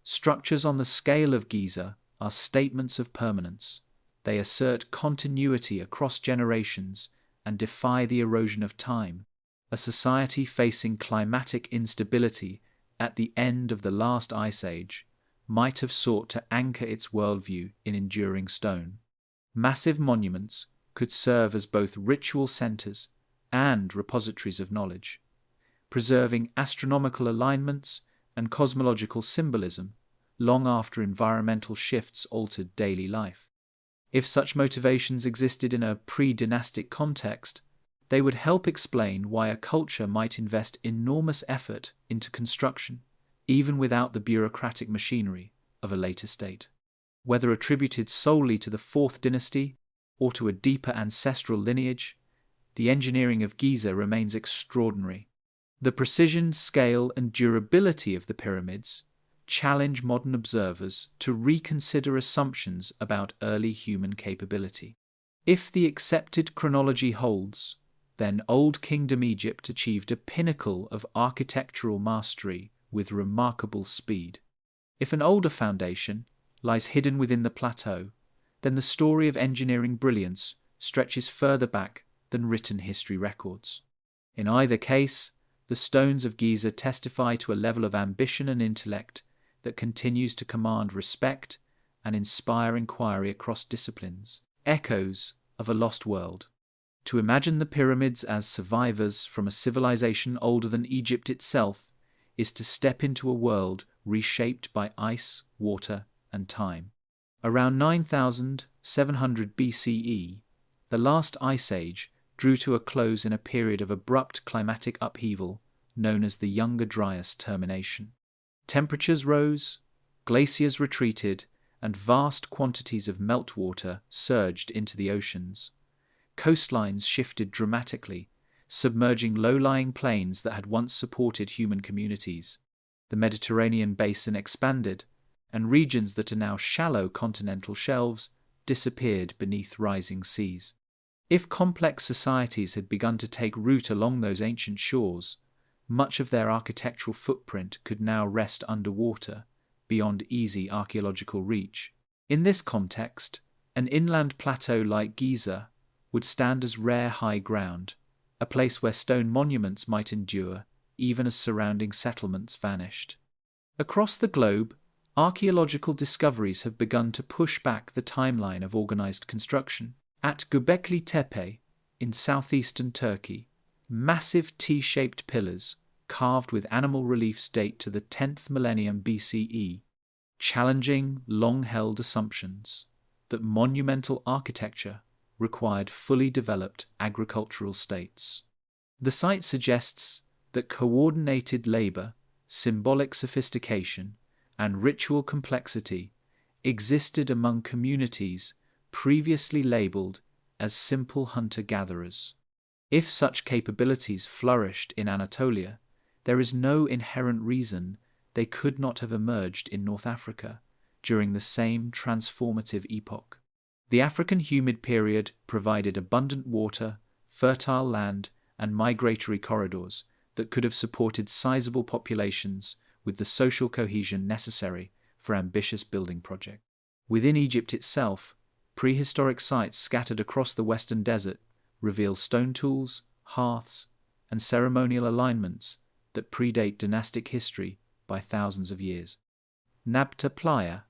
S1: Structures on the scale of Giza are statements of permanence. They assert continuity across generations and defy the erosion of time. a society facing climatic instability at the end of the last ice age might have sought to anchor its worldview in enduring stone. Massive monuments could serve as both ritual centers and repositories of knowledge, preserving astronomical alignments and cosmological symbolism long after environmental shifts altered daily life. If such motivations existed in a pre-dynastic context, they would help explain why a culture might invest enormous effort into construction, even without the bureaucratic machinery of a later state. Whether attributed solely to the Fourth Dynasty or to a deeper ancestral lineage, the engineering of Giza remains extraordinary. The precision, scale, and durability of the pyramids challenge modern observers to reconsider assumptions about early human capability. If the accepted chronology holds, then Old Kingdom Egypt achieved a pinnacle of architectural mastery with remarkable speed. If an older foundation lies hidden within the plateau, then the story of engineering brilliance stretches further back than written history records. In either case, the stones of Giza testify to a level of ambition and intellect that continues to command respect and inspire inquiry across disciplines, echoes of a lost world. To imagine the pyramids as survivors from a civilization older than Egypt itself is to step into a world reshaped by ice, water, and time. Around 9,700 BCE, the last ice age drew to a close in a period of abrupt climatic upheaval known as the Younger Dryas termination. Temperatures rose, glaciers retreated, and vast quantities of meltwater surged into the oceans. Coastlines shifted dramatically, submerging low-lying plains that had once supported human communities. The Mediterranean basin expanded, and regions that are now shallow continental shelves disappeared beneath rising seas. If complex societies had begun to take root along those ancient shores, much of their architectural footprint could now rest underwater, beyond easy archaeological reach. In this context, an inland plateau like Giza would stand as rare high ground, a place where stone monuments might endure even as surrounding settlements vanished. Across the globe, archaeological discoveries have begun to push back the timeline of organized construction. At Göbekli Tepe, in southeastern Turkey, massive T-shaped pillars carved with animal reliefs date to the 10th millennium BCE, challenging long-held assumptions that monumental architecture required fully developed agricultural states. The site suggests that coordinated labor, symbolic sophistication, and ritual complexity existed among communities previously labeled as simple hunter-gatherers. If such capabilities flourished in Anatolia, there is no inherent reason they could not have emerged in North Africa during the same transformative epoch. The African humid period provided abundant water, fertile land, and migratory corridors that could have supported sizable populations with the social cohesion necessary for ambitious building projects. Within Egypt itself, prehistoric sites scattered across the Western Desert reveal stone tools, hearths, and ceremonial alignments that predate dynastic history by thousands of years. Nabta Playa,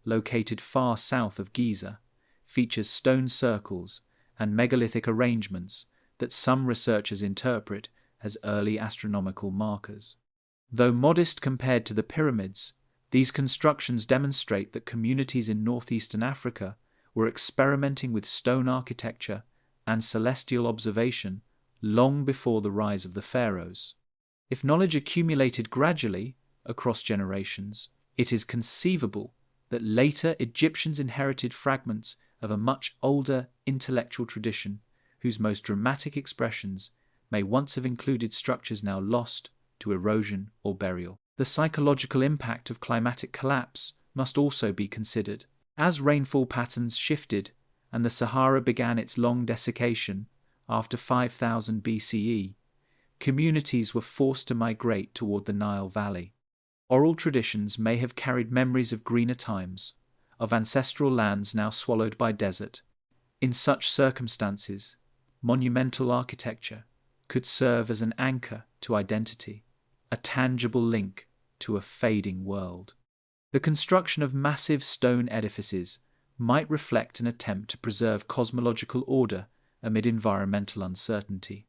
S1: located far south of Giza, features stone circles and megalithic arrangements that some researchers interpret as early astronomical markers. Though modest compared to the pyramids, these constructions demonstrate that communities in northeastern Africa were experimenting with stone architecture and celestial observation long before the rise of the pharaohs. If knowledge accumulated gradually across generations, it is conceivable that later Egyptians inherited fragments of a much older intellectual tradition whose most dramatic expressions may once have included structures now lost to erosion or burial. The psychological impact of climatic collapse must also be considered. As rainfall patterns shifted and the Sahara began its long desiccation after 5000 BCE, communities were forced to migrate toward the Nile Valley. Oral traditions may have carried memories of greener times, of ancestral lands now swallowed by desert. In such circumstances, monumental architecture could serve as an anchor to identity, a tangible link to a fading world. The construction of massive stone edifices might reflect an attempt to preserve cosmological order amid environmental uncertainty.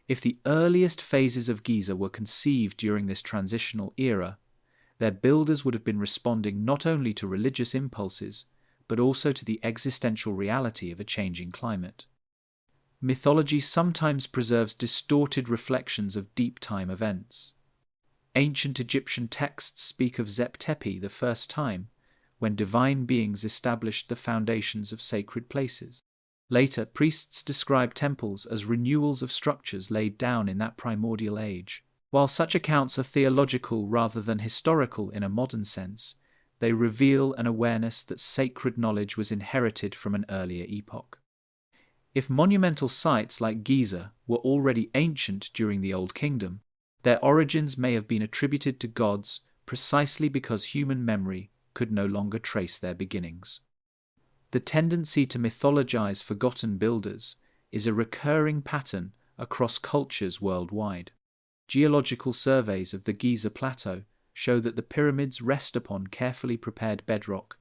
S1: If the earliest phases of Giza were conceived during this transitional era, their builders would have been responding not only to religious impulses, but also to the existential reality of a changing climate. Mythology sometimes preserves distorted reflections of deep time events. Ancient Egyptian texts speak of Zep-Tepi the first time, when divine beings established the foundations of sacred places. Later, priests describe temples as renewals of structures laid down in that primordial age. While such accounts are theological rather than historical in a modern sense, they reveal an awareness that sacred knowledge was inherited from an earlier epoch. If monumental sites like Giza were already ancient during the Old Kingdom, their origins may have been attributed to gods precisely because human memory could no longer trace their beginnings. The tendency to mythologize forgotten builders is a recurring pattern across cultures worldwide. Geological surveys of the Giza Plateau show that the pyramids rest upon carefully prepared bedrock,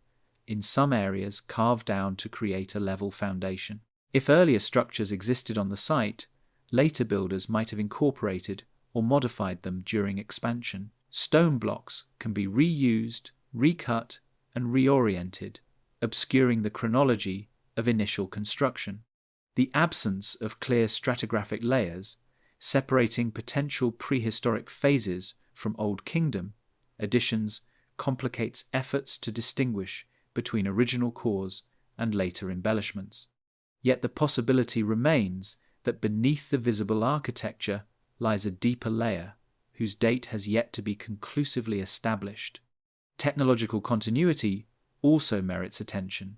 S1: in some areas carved down to create a level foundation. If earlier structures existed on the site, later builders might have incorporated or modified them during expansion. Stone blocks can be reused, recut, and reoriented, obscuring the chronology of initial construction. The absence of clear stratigraphic layers, separating potential prehistoric phases from Old Kingdom additions, complicates efforts to distinguish between original cores and later embellishments. Yet the possibility remains that beneath the visible architecture lies a deeper layer, whose date has yet to be conclusively established. Technological continuity also merits attention.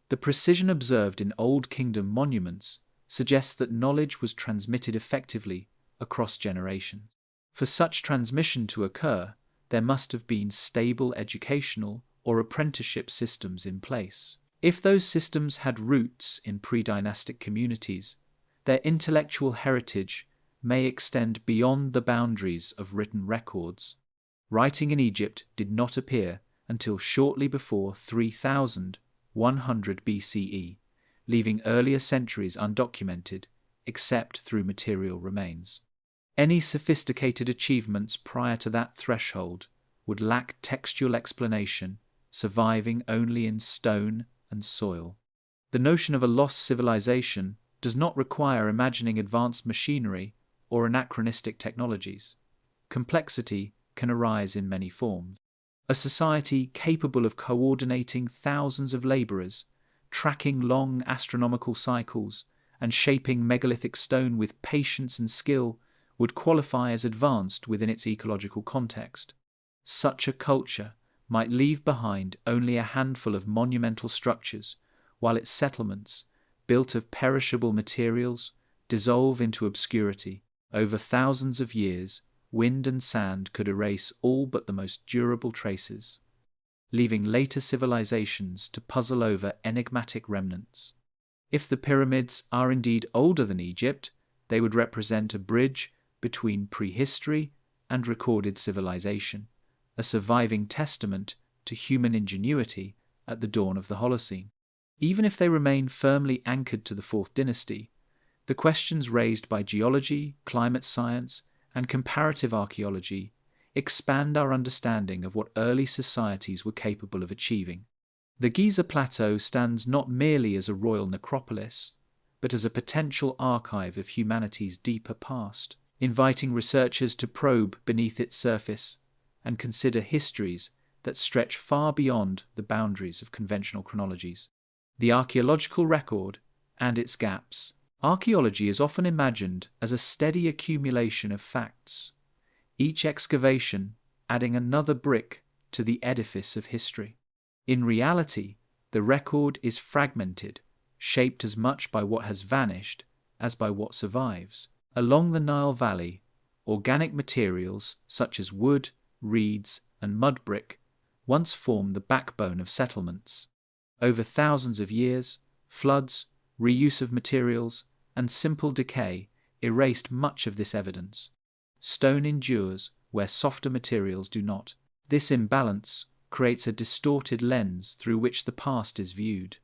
S1: The precision observed in Old Kingdom monuments suggests that knowledge was transmitted effectively across generations. For such transmission to occur, there must have been stable educational or apprenticeship systems in place. If those systems had roots in pre-dynastic communities, their intellectual heritage may extend beyond the boundaries of written records. Writing in Egypt did not appear until shortly before 3100 BCE, leaving earlier centuries undocumented except through material remains. Any sophisticated achievements prior to that threshold would lack textual explanation, surviving only in stone and soil. The notion of a lost civilization does not require imagining advanced machinery or anachronistic technologies. Complexity can arise in many forms. A society capable of coordinating thousands of laborers, tracking long astronomical cycles, and shaping megalithic stone with patience and skill would qualify as advanced within its ecological context. Such a culture might leave behind only a handful of monumental structures, while its settlements, built of perishable materials, dissolve into obscurity. Over thousands of years, wind and sand could erase all but the most durable traces, leaving later civilizations to puzzle over enigmatic remnants. If the pyramids are indeed older than Egypt, they would represent a bridge between prehistory and recorded civilization, a surviving testament to human ingenuity at the dawn of the Holocene. Even if they remain firmly anchored to the Fourth Dynasty, the questions raised by geology, climate science, and comparative archaeology expand our understanding of what early societies were capable of achieving. The Giza Plateau stands not merely as a royal necropolis, but as a potential archive of humanity's deeper past, inviting researchers to probe beneath its surface and consider histories that stretch far beyond the boundaries of conventional chronologies. The archaeological record and its gaps. Archaeology is often imagined as a steady accumulation of facts, each excavation adding another brick to the edifice of history. In reality, the record is fragmented, shaped as much by what has vanished as by what survives. Along the Nile Valley, organic materials such as wood, reeds, and mud brick once formed the backbone of settlements. Over thousands of years, floods, reuse of materials, and simple decay erased much of this evidence. Stone endures where softer materials do not. This imbalance creates a distorted lens through which the past is viewed.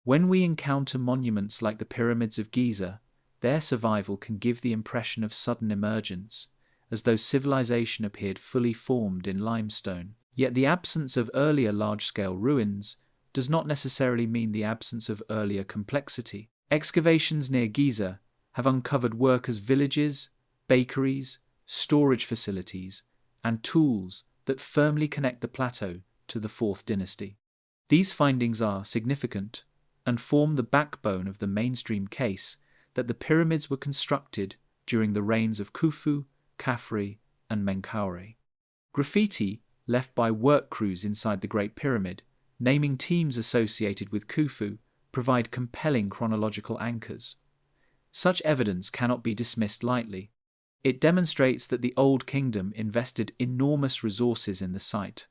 S1: When we encounter monuments like the Pyramids of Giza, their survival can give the impression of sudden emergence, as though civilization appeared fully formed in limestone. Yet the absence of earlier large-scale ruins does not necessarily mean the absence of earlier complexity. Excavations near Giza have uncovered workers' villages, bakeries, storage facilities, and tools that firmly connect the plateau to the Fourth Dynasty. These findings are significant and form the backbone of the mainstream case that the pyramids were constructed during the reigns of Khufu, Khafre, and Menkaure. Graffiti left by work crews inside the Great Pyramid, naming teams associated with Khufu, provide compelling chronological anchors. Such evidence cannot be dismissed lightly. It demonstrates that the Old Kingdom invested enormous resources in the site.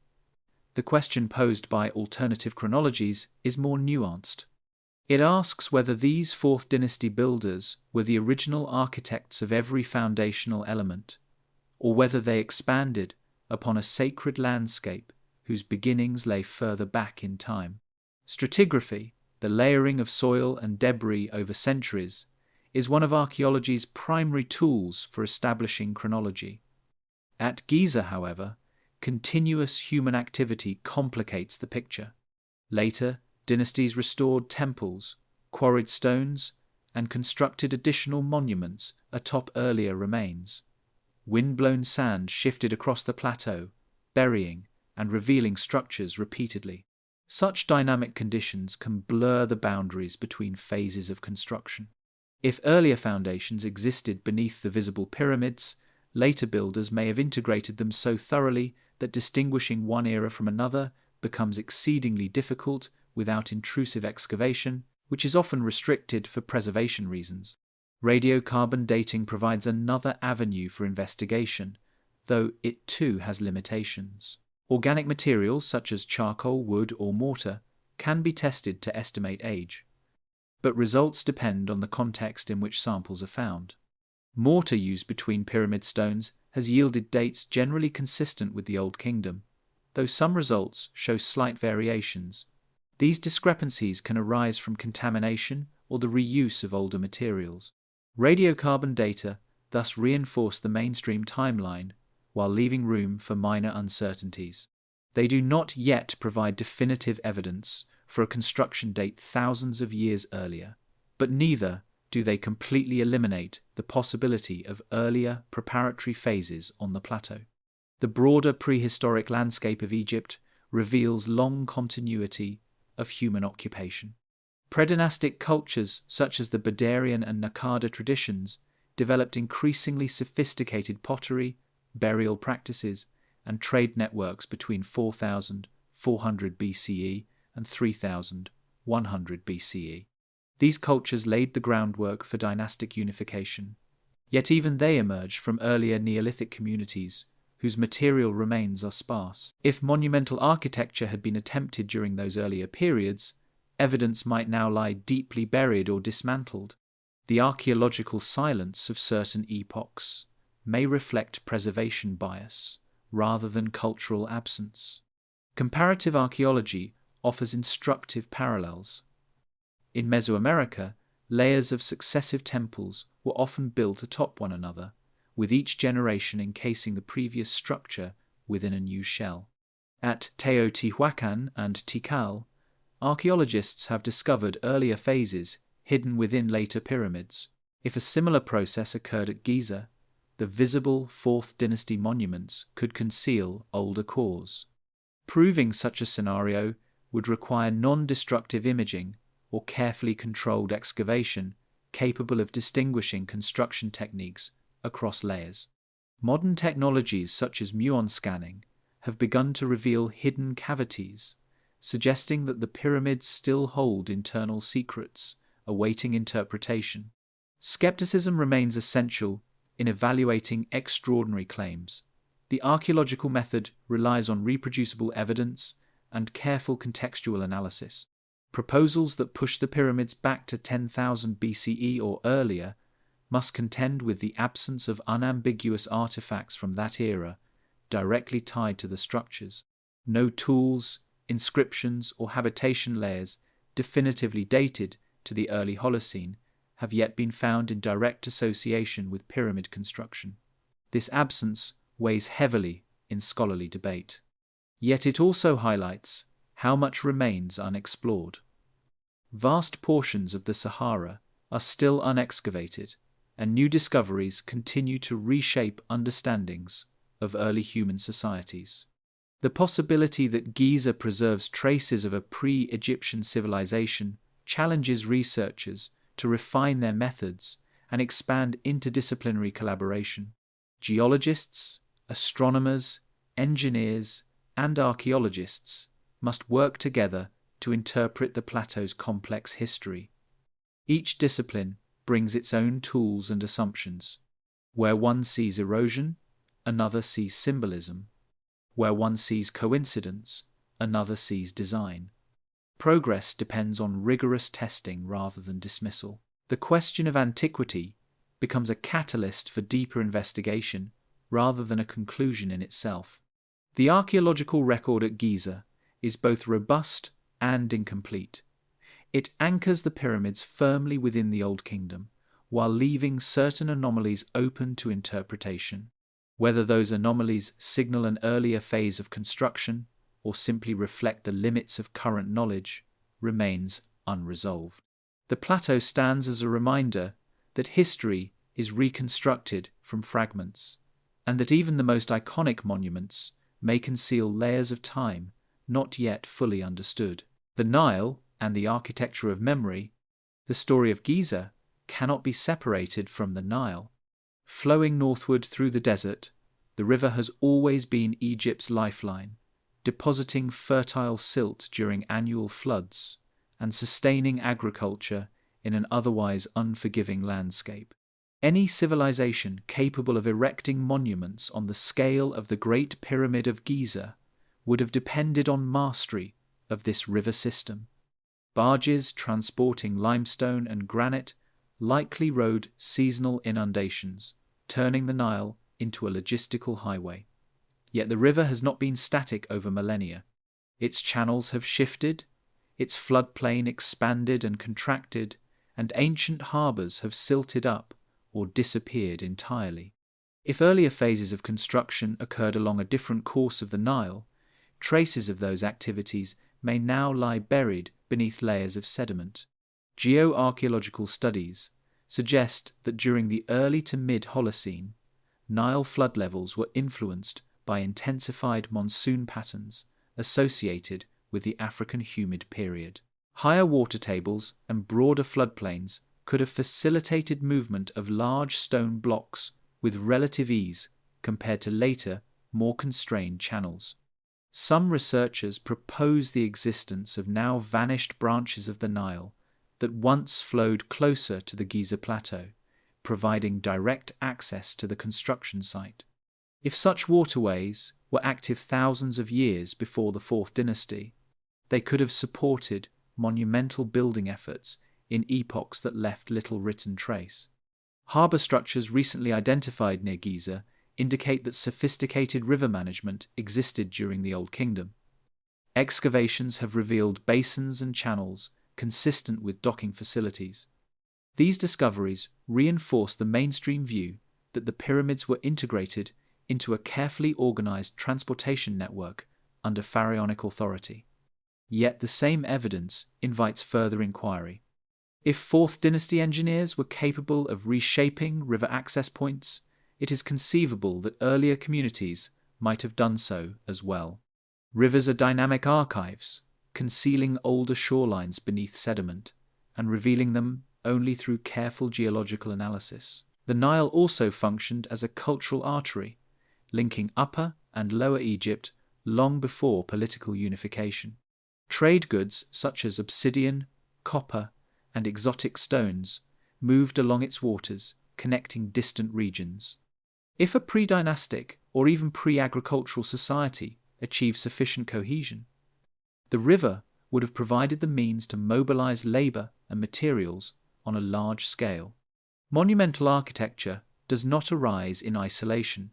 S1: The question posed by alternative chronologies is more nuanced. It asks whether these Fourth Dynasty builders were the original architects of every foundational element, or whether they expanded upon a sacred landscape whose beginnings lay further back in time. Stratigraphy, the layering of soil and debris over centuries, is one of archaeology's primary tools for establishing chronology. At Giza, however, continuous human activity complicates the picture. Later, dynasties restored temples, quarried stones, and constructed additional monuments atop earlier remains. Wind-blown sand shifted across the plateau, burying and revealing structures repeatedly. Such dynamic conditions can blur the boundaries between phases of construction. If earlier foundations existed beneath the visible pyramids, later builders may have integrated them so thoroughly that distinguishing one era from another becomes exceedingly difficult without intrusive excavation, which is often restricted for preservation reasons. Radiocarbon dating provides another avenue for investigation, though it too has limitations. Organic materials such as charcoal, wood, or mortar can be tested to estimate age, but results depend on the context in which samples are found. Mortar used between pyramid stones has yielded dates generally consistent with the Old Kingdom, though some results show slight variations. These discrepancies can arise from contamination or the reuse of older materials. Radiocarbon data thus reinforce the mainstream timeline while leaving room for minor uncertainties. They do not yet provide definitive evidence for a construction date thousands of years earlier, but neither do they completely eliminate the possibility of earlier preparatory phases on the plateau. The broader prehistoric landscape of Egypt reveals long continuity of human occupation. Predynastic cultures such as the Badarian and Naqada traditions developed increasingly sophisticated pottery, burial practices, and trade networks between 4,400 BCE and 3,100 BCE. These cultures laid the groundwork for dynastic unification, yet even they emerged from earlier Neolithic communities whose material remains are sparse. If monumental architecture had been attempted during those earlier periods, evidence might now lie deeply buried or dismantled. The archaeological silence of certain epochs may reflect preservation bias rather than cultural absence. Comparative archaeology offers instructive parallels. In Mesoamerica, layers of successive temples were often built atop one another, with each generation encasing the previous structure within a new shell. At Teotihuacan and Tikal, archaeologists have discovered earlier phases hidden within later pyramids. If a similar process occurred at Giza, the visible Fourth Dynasty monuments could conceal older cores. Proving such a scenario would require non-destructive imaging or carefully controlled excavation capable of distinguishing construction techniques across layers. Modern technologies such as muon scanning have begun to reveal hidden cavities, suggesting that the pyramids still hold internal secrets awaiting interpretation. Skepticism remains essential in evaluating extraordinary claims. The archaeological method relies on reproducible evidence and careful contextual analysis. Proposals that push the pyramids back to 10,000 BCE or earlier must contend with the absence of unambiguous artifacts from that era directly tied to the structures. No tools, inscriptions, or habitation layers definitively dated to the early Holocene have yet been found in direct association with pyramid construction. This absence weighs heavily in scholarly debate. Yet it also highlights how much remains unexplored. Vast portions of the Sahara are still unexcavated, and new discoveries continue to reshape understandings of early human societies. The possibility that Giza preserves traces of a pre-Egyptian civilization challenges researchers to refine their methods and expand interdisciplinary collaboration. Geologists, astronomers, engineers, and archaeologists must work together to interpret the plateau's complex history. Each discipline brings its own tools and assumptions. Where one sees erosion, another sees symbolism. Where one sees coincidence, another sees design. Progress depends on rigorous testing rather than dismissal. The question of antiquity becomes a catalyst for deeper investigation rather than a conclusion in itself. The archaeological record at Giza is both robust and incomplete. It anchors the pyramids firmly within the Old Kingdom, while leaving certain anomalies open to interpretation. Whether those anomalies signal an earlier phase of construction or simply reflect the limits of current knowledge remains unresolved. The plateau stands as a reminder that history is reconstructed from fragments, and that even the most iconic monuments may conceal layers of time not yet fully understood. The Nile and the architecture of memory, the story of Giza, cannot be separated from the Nile. Flowing northward through the desert, the river has always been Egypt's lifeline, depositing fertile silt during annual floods and sustaining agriculture in an otherwise unforgiving landscape. Any civilization capable of erecting monuments on the scale of the Great Pyramid of Giza would have depended on mastery of this river system. Barges transporting limestone and granite likely rode seasonal inundations, turning the Nile into a logistical highway. Yet the river has not been static over millennia. Its channels have shifted, its floodplain expanded and contracted, and ancient harbours have silted up or disappeared entirely. If earlier phases of construction occurred along a different course of the Nile, traces of those activities may now lie buried beneath layers of sediment. Geoarchaeological studies suggest that during the early to mid-Holocene, Nile flood levels were influenced by intensified monsoon patterns associated with the African humid period. Higher water tables and broader floodplains could have facilitated movement of large stone blocks with relative ease compared to later, more constrained channels. Some researchers propose the existence of now vanished branches of the Nile that once flowed closer to the Giza Plateau, providing direct access to the construction site. If such waterways were active thousands of years before the Fourth Dynasty, they could have supported monumental building efforts in epochs that left little written trace. Harbour structures recently identified near Giza indicate that sophisticated river management existed during the Old Kingdom. Excavations have revealed basins and channels consistent with docking facilities. These discoveries reinforce the mainstream view that the pyramids were integrated into a carefully organized transportation network under pharaonic authority. Yet the same evidence invites further inquiry. If Fourth Dynasty engineers were capable of reshaping river access points, it is conceivable that earlier communities might have done so as well. Rivers are dynamic archives, concealing older shorelines beneath sediment and revealing them only through careful geological analysis. The Nile also functioned as a cultural artery, linking Upper and Lower Egypt long before political unification. Trade goods such as obsidian, copper, and exotic stones moved along its waters, connecting distant regions. If a pre-dynastic or even pre-agricultural society achieved sufficient cohesion, the river would have provided the means to mobilize labor and materials on a large scale. Monumental architecture does not arise in isolation.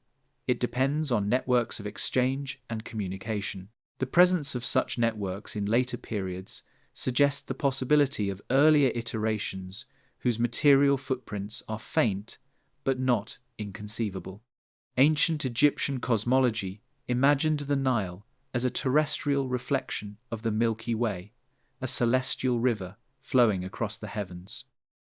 S1: It depends on networks of exchange and communication. The presence of such networks in later periods suggests the possibility of earlier iterations whose material footprints are faint but not inconceivable. Ancient Egyptian cosmology imagined the Nile as a terrestrial reflection of the Milky Way, a celestial river flowing across the heavens.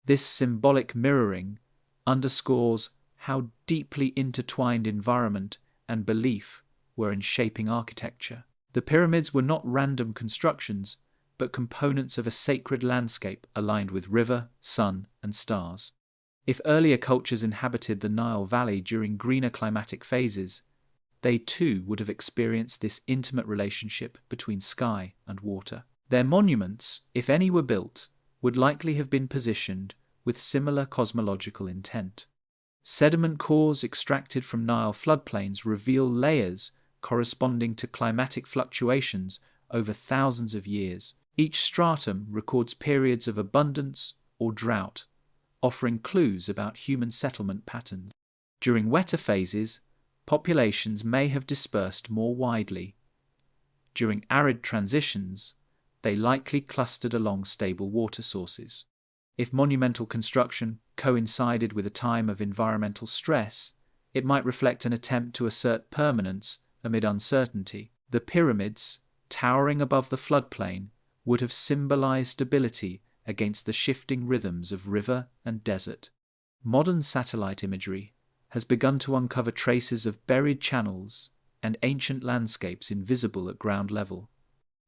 S1: This symbolic mirroring underscores how deeply intertwined environment and belief were in shaping architecture. The pyramids were not random constructions, but components of a sacred landscape aligned with river, sun, and stars. If earlier cultures inhabited the Nile Valley during greener climatic phases, they too would have experienced this intimate relationship between sky and water. Their monuments, if any were built, would likely have been positioned with similar cosmological intent. Sediment cores extracted from Nile floodplains reveal layers corresponding to climatic fluctuations over thousands of years. Each stratum records periods of abundance or drought, offering clues about human settlement patterns. During wetter phases, populations may have dispersed more widely. During arid transitions, they likely clustered along stable water sources. If monumental construction coincided with a time of environmental stress, it might reflect an attempt to assert permanence amid uncertainty. The pyramids, towering above the floodplain, would have symbolized stability against the shifting rhythms of river and desert. Modern satellite imagery has begun to uncover traces of buried channels and ancient landscapes invisible at ground level.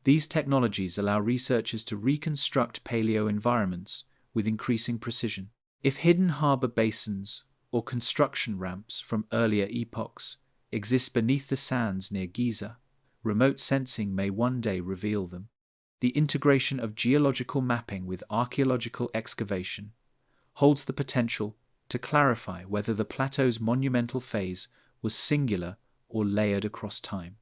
S1: These technologies allow researchers to reconstruct paleo environments with increasing precision. If hidden harbor basins or construction ramps from earlier epochs exist beneath the sands near Giza, remote sensing may one day reveal them. The integration of geological mapping with archaeological excavation holds the potential to clarify whether the plateau's monumental phase was singular or layered across time.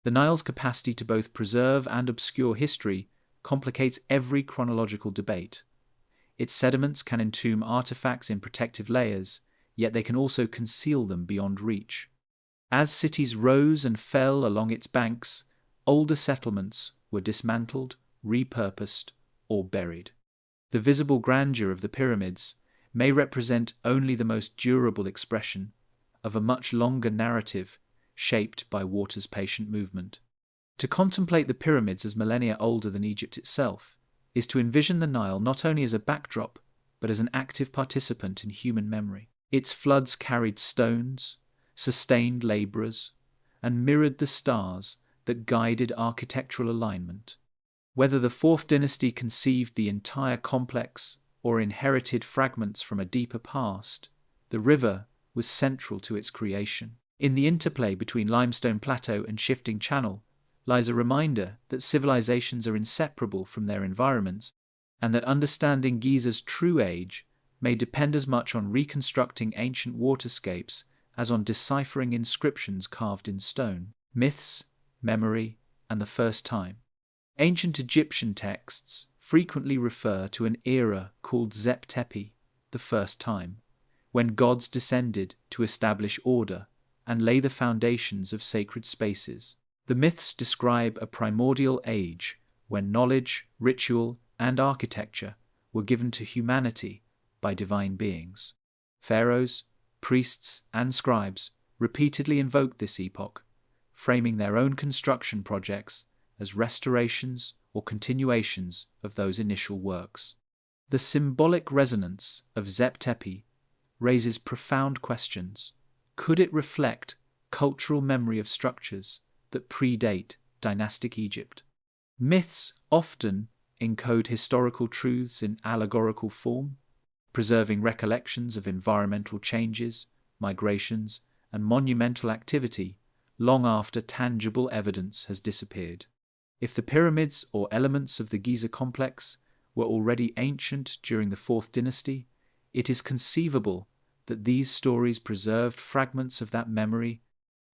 S1: The Nile's capacity to both preserve and obscure history complicates every chronological debate. Its sediments can entomb artifacts in protective layers, yet they can also conceal them beyond reach. As cities rose and fell along its banks, older settlements were dismantled, repurposed, or buried. The visible grandeur of the pyramids may represent only the most durable expression of a much longer narrative shaped by water's patient movement. To contemplate the pyramids as millennia older than Egypt itself is to envision the Nile not only as a backdrop, but as an active participant in human memory. Its floods carried stones, sustained laborers, and mirrored the stars that guided architectural alignment. Whether the Fourth Dynasty conceived the entire complex or inherited fragments from a deeper past, the river was central to its creation. In the interplay between limestone plateau and shifting channel lies a reminder that civilizations are inseparable from their environments, and that understanding Giza's true age may depend as much on reconstructing ancient waterscapes as on deciphering inscriptions carved in stone. Myths, memory, and the first time. Ancient Egyptian texts frequently refer to an era called Zep Tepi, the first time, when gods descended to establish order and lay the foundations of sacred spaces. The myths describe a primordial age when knowledge, ritual, and architecture were given to humanity by divine beings. Pharaohs, priests, and scribes repeatedly invoked this epoch, framing their own construction projects as restorations or continuations of those initial works. The symbolic resonance of Zep Tepi raises profound questions. Could it reflect cultural memory of structures that predate dynastic Egypt? Myths often encode historical truths in allegorical form, preserving recollections of environmental changes, migrations, and monumental activity long after tangible evidence has disappeared. If the pyramids or elements of the Giza complex were already ancient during the Fourth Dynasty, it is conceivable that these stories preserved fragments of that memory.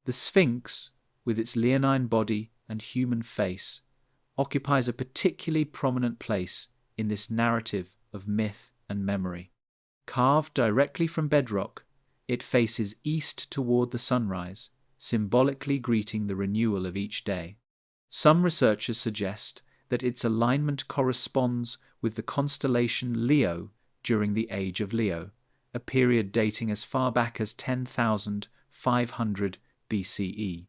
S1: The Sphinx, with its leonine body and human face, occupies a particularly prominent place in this narrative of myth and memory. Carved directly from bedrock, it faces east toward the sunrise, symbolically greeting the renewal of each day. Some researchers suggest that its alignment corresponds with the constellation Leo during the Age of Leo, a period dating as far back as 10,500 BCE.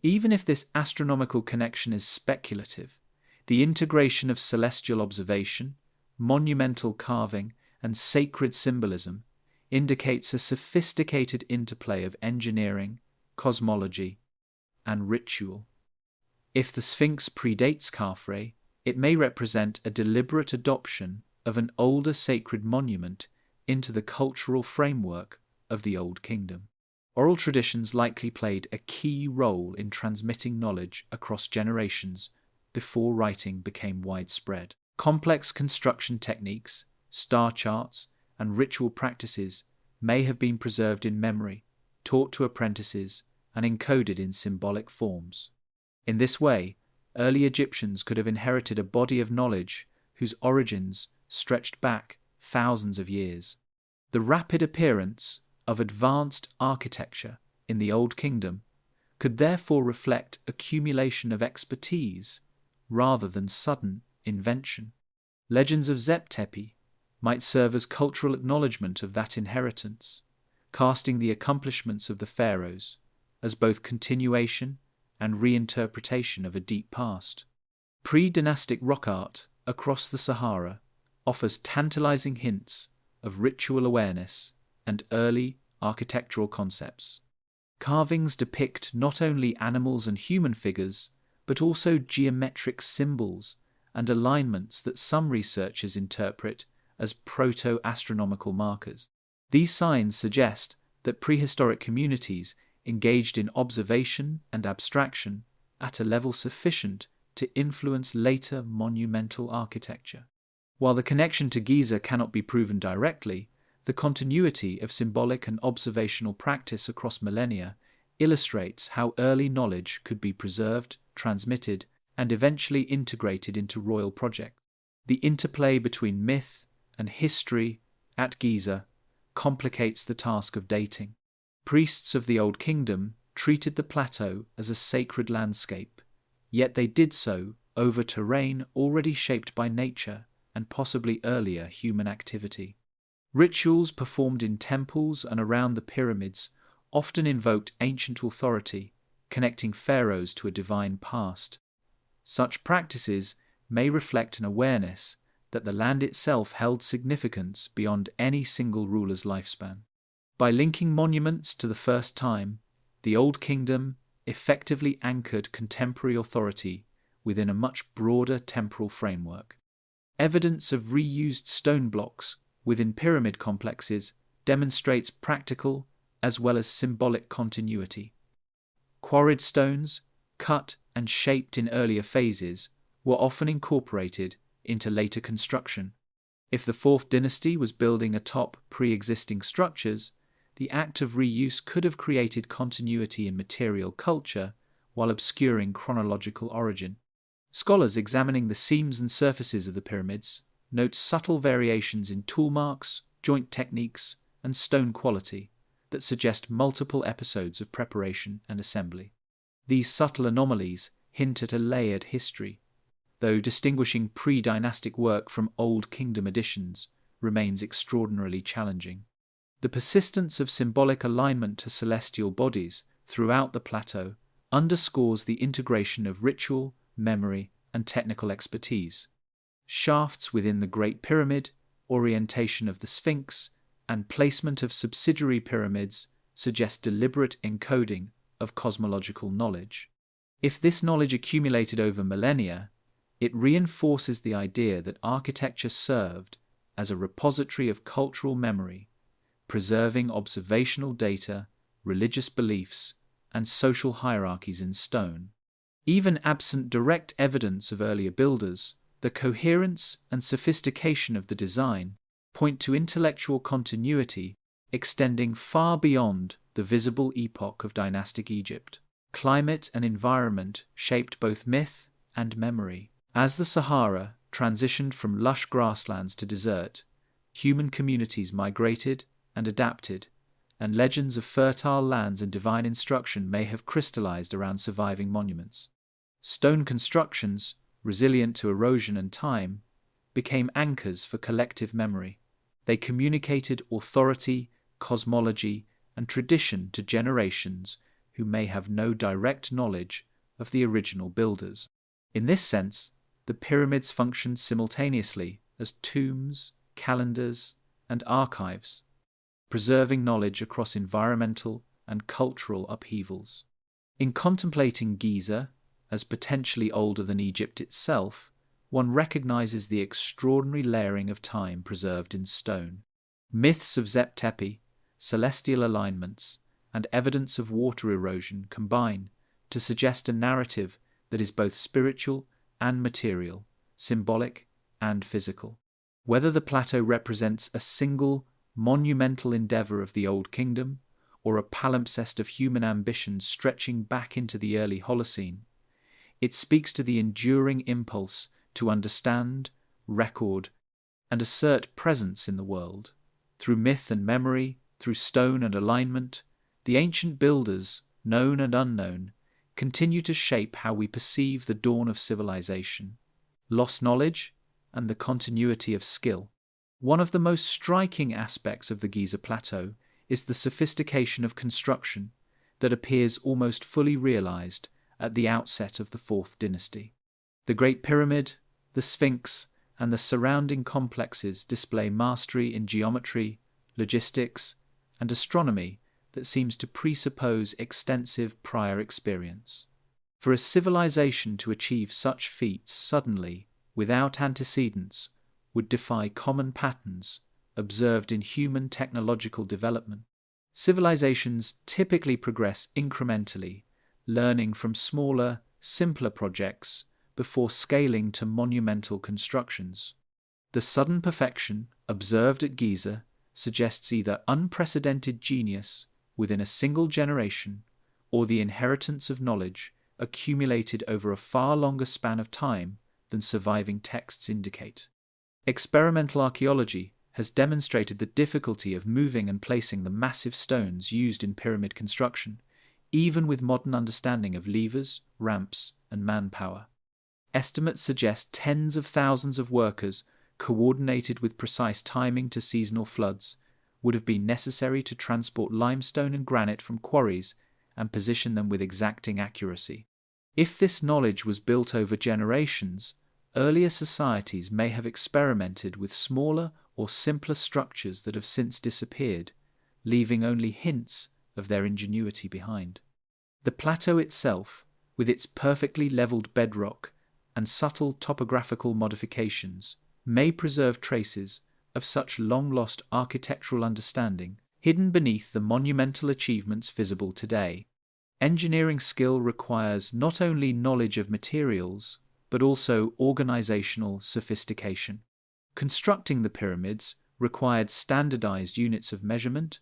S1: Even if this astronomical connection is speculative, the integration of celestial observation, monumental carving, and sacred symbolism indicates a sophisticated interplay of engineering, cosmology, and ritual. If the Sphinx predates Khafre, it may represent a deliberate adoption of an older sacred monument into the cultural framework of the Old Kingdom. Oral traditions likely played a key role in transmitting knowledge across generations before writing became widespread. Complex construction techniques, star charts, and ritual practices may have been preserved in memory, taught to apprentices, and encoded in symbolic forms. In this way, early Egyptians could have inherited a body of knowledge whose origins stretched back thousands of years. The rapid appearance of advanced architecture in the Old Kingdom could therefore reflect accumulation of expertise rather than sudden invention. Legends of Zep-Tepi might serve as cultural acknowledgement of that inheritance, casting the accomplishments of the pharaohs as both continuation and reinterpretation of a deep past. Pre-dynastic rock art across the Sahara offers tantalizing hints of ritual awareness and early architectural concepts. Carvings depict not only animals and human figures, but also geometric symbols and alignments that some researchers interpret as proto-astronomical markers. These signs suggest that prehistoric communities engaged in observation and abstraction at a level sufficient to influence later monumental architecture. While the connection to Giza cannot be proven directly, the continuity of symbolic and observational practice across millennia illustrates how early knowledge could be preserved, transmitted, and eventually integrated into royal projects. The interplay between myth and history at Giza complicates the task of dating. Priests of the Old Kingdom treated the plateau as a sacred landscape, yet they did so over terrain already shaped by nature and possibly earlier human activity. Rituals performed in temples and around the pyramids often invoked ancient authority, connecting pharaohs to a divine past. Such practices may reflect an awareness that the land itself held significance beyond any single ruler's lifespan. By linking monuments to the first time, the Old Kingdom effectively anchored contemporary authority within a much broader temporal framework. Evidence of reused stone blocks within pyramid complexes demonstrates practical as well as symbolic continuity. Quarried stones, cut and shaped in earlier phases, were often incorporated into later construction. If the Fourth Dynasty was building atop pre-existing structures, the act of reuse could have created continuity in material culture while obscuring chronological origin. Scholars examining the seams and surfaces of the pyramids note subtle variations in tool marks, joint techniques, and stone quality that suggest multiple episodes of preparation and assembly. These subtle anomalies hint at a layered history, though distinguishing pre-dynastic work from Old Kingdom additions remains extraordinarily challenging. The persistence of symbolic alignment to celestial bodies throughout the plateau underscores the integration of ritual, memory, and technical expertise. Shafts within the Great Pyramid, orientation of the Sphinx, and placement of subsidiary pyramids suggest deliberate encoding of cosmological knowledge. If this knowledge accumulated over millennia, it reinforces the idea that architecture served as a repository of cultural memory, preserving observational data, religious beliefs, and social hierarchies in stone. Even absent direct evidence of earlier builders, the coherence and sophistication of the design point to intellectual continuity extending far beyond the visible epoch of dynastic Egypt. Climate and environment shaped both myth and memory. As the Sahara transitioned from lush grasslands to desert, human communities migrated and adapted, and legends of fertile lands and divine instruction may have crystallized around surviving monuments. Stone constructions, resilient to erosion and time, became anchors for collective memory. They communicated authority, cosmology, and tradition to generations who may have no direct knowledge of the original builders. In this sense, the pyramids functioned simultaneously as tombs, calendars, and archives, preserving knowledge across environmental and cultural upheavals. In contemplating Giza, as potentially older than Egypt itself, one recognizes the extraordinary layering of time preserved in stone. Myths of Zep-Tepi, celestial alignments, and evidence of water erosion combine to suggest a narrative that is both spiritual and material, symbolic and physical. Whether the plateau represents a single, monumental endeavor of the Old Kingdom, or a palimpsest of human ambition stretching back into the early Holocene, it speaks to the enduring impulse to understand, record, and assert presence in the world. Through myth and memory, through stone and alignment, the ancient builders, known and unknown, continue to shape how we perceive the dawn of civilization, lost knowledge, and the continuity of skill. One of the most striking aspects of the Giza Plateau is the sophistication of construction that appears almost fully realized at the outset of the Fourth Dynasty. The Great Pyramid, the Sphinx, and the surrounding complexes display mastery in geometry, logistics, and astronomy that seems to presuppose extensive prior experience. For a civilization to achieve such feats suddenly, without antecedents, would defy common patterns observed in human technological development. Civilizations typically progress incrementally, learning from smaller, simpler projects before scaling to monumental constructions. The sudden perfection observed at Giza suggests either unprecedented genius within a single generation or the inheritance of knowledge accumulated over a far longer span of time than surviving texts indicate. Experimental archaeology has demonstrated the difficulty of moving and placing the massive stones used in pyramid construction, even with modern understanding of levers, ramps, and manpower. Estimates suggest tens of thousands of workers, coordinated with precise timing to seasonal floods, would have been necessary to transport limestone and granite from quarries and position them with exacting accuracy. If this knowledge was built over generations, earlier societies may have experimented with smaller or simpler structures that have since disappeared, leaving only hints of their ingenuity behind. The plateau itself, with its perfectly leveled bedrock and subtle topographical modifications, may preserve traces of such long-lost architectural understanding hidden beneath the monumental achievements visible today. Engineering skill requires not only knowledge of materials, but also organizational sophistication. Constructing the pyramids required standardized units of measurement,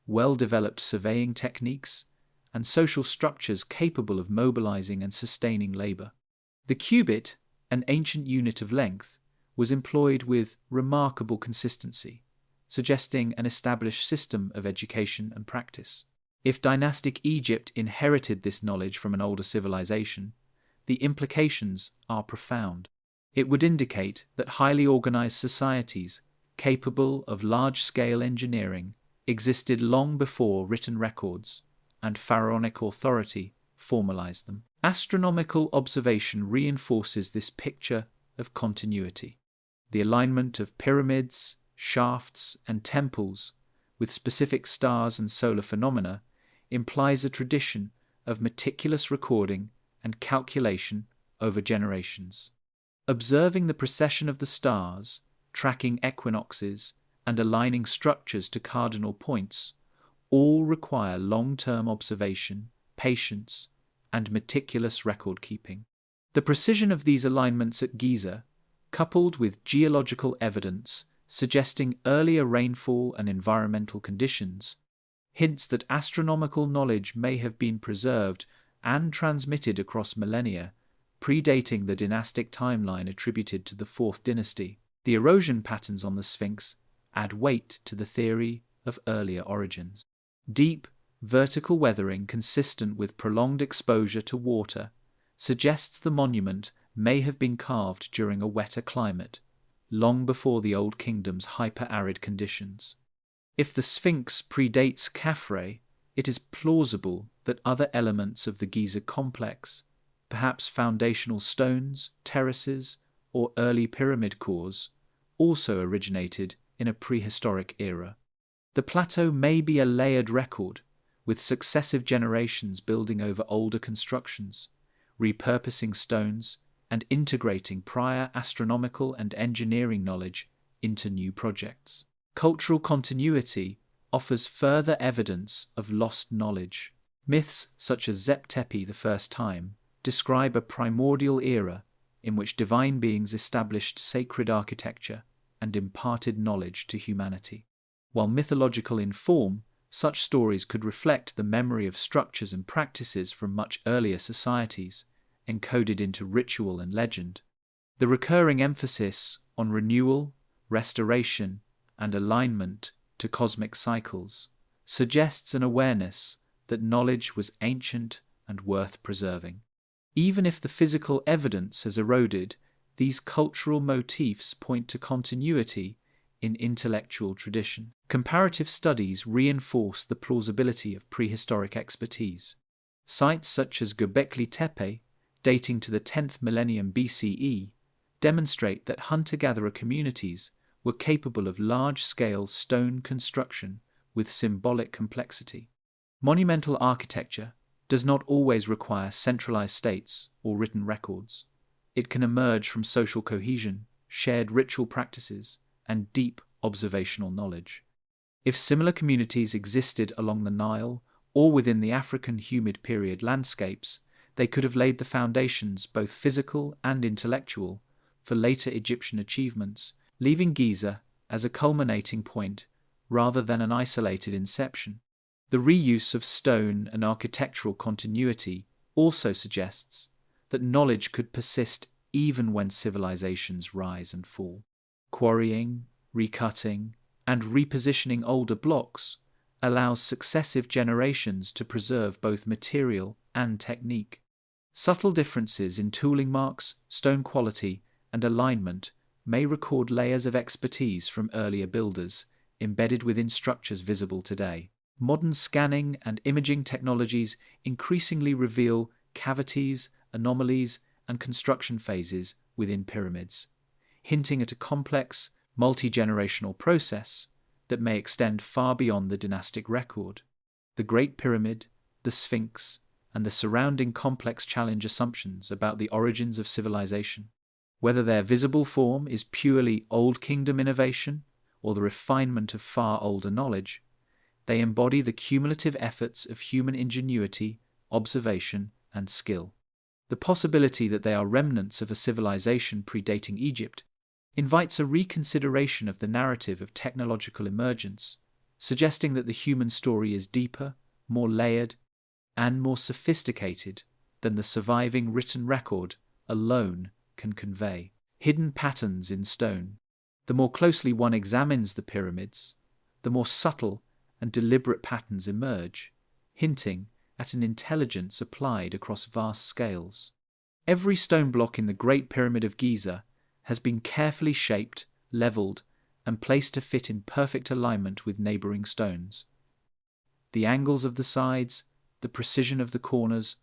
S1: well-developed surveying techniques, and social structures capable of mobilizing and sustaining labor. The cubit, an ancient unit of length, was employed with remarkable consistency, suggesting an established system of education and practice. If dynastic Egypt inherited this knowledge from an older civilization, the implications are profound. It would indicate that highly organized societies, capable of large-scale engineering, existed long before written records and pharaonic authority formalized them. Astronomical observation reinforces this picture of continuity. The alignment of pyramids, shafts, and temples with specific stars and solar phenomena implies a tradition of meticulous recording and calculation over generations. Observing the precession of the stars, tracking equinoxes, and aligning structures to cardinal points all require long-term observation, patience, and meticulous record-keeping. The precision of these alignments at Giza, coupled with geological evidence suggesting earlier rainfall and environmental conditions, hints that astronomical knowledge may have been preserved and transmitted across millennia, predating the dynastic timeline attributed to the Fourth Dynasty. The erosion patterns on the Sphinx add weight to the theory of earlier origins. Deep, vertical weathering consistent with prolonged exposure to water suggests the monument may have been carved during a wetter climate, long before the Old Kingdom's hyper-arid conditions. If the Sphinx predates Khafre, it is plausible that other elements of the Giza complex, perhaps foundational stones, terraces, or early pyramid cores, also originated in a prehistoric era. The plateau may be a layered record, with successive generations building over older constructions, repurposing stones, and integrating prior astronomical and engineering knowledge into new projects. Cultural continuity offers further evidence of lost knowledge. Myths such as Zep Tepi the First Time describe a primordial era in which divine beings established sacred architecture and imparted knowledge to humanity. While mythological in form, such stories could reflect the memory of structures and practices from much earlier societies, encoded into ritual and legend. The recurring emphasis on renewal, restoration, and alignment to cosmic cycles suggests an awareness that knowledge was ancient and worth preserving. Even if the physical evidence has eroded, these cultural motifs point to continuity in intellectual tradition. Comparative studies reinforce the plausibility of prehistoric expertise. Sites such as Göbekli Tepe, dating to the 10th millennium BCE, demonstrate that hunter-gatherer communities were capable of large-scale stone construction with symbolic complexity. Monumental architecture does not always require centralized states or written records. It can emerge from social cohesion, shared ritual practices, and deep observational knowledge. If similar communities existed along the Nile or within the African humid period landscapes, they could have laid the foundations, both physical and intellectual, for later Egyptian achievements, leaving Giza as a culminating point rather than an isolated inception. The reuse of stone and architectural continuity also suggests that knowledge could persist even when civilizations rise and fall. Quarrying, recutting, and repositioning older blocks allows successive generations to preserve both material and technique. Subtle differences in tooling marks, stone quality, and alignment may record layers of expertise from earlier builders embedded within structures visible today. Modern scanning and imaging technologies increasingly reveal cavities, anomalies, and construction phases within pyramids, hinting at a complex, multi-generational process that may extend far beyond the dynastic record. The Great Pyramid, the Sphinx, and the surrounding complex challenge assumptions about the origins of civilization. Whether their visible form is purely Old Kingdom innovation or the refinement of far older knowledge, they embody the cumulative efforts of human ingenuity, observation, and skill. The possibility that they are remnants of a civilization predating Egypt invites a reconsideration of the narrative of technological emergence, suggesting that the human story is deeper, more layered, and more sophisticated than the surviving written record alone can convey. Hidden patterns in stone. The more closely one examines the pyramids, the more subtle and deliberate patterns emerge, hinting at an intelligence applied across vast scales. Every stone block in the Great Pyramid of Giza has been carefully shaped, leveled, and placed to fit in perfect alignment with neighboring stones. The angles of the sides, the precision of the corners,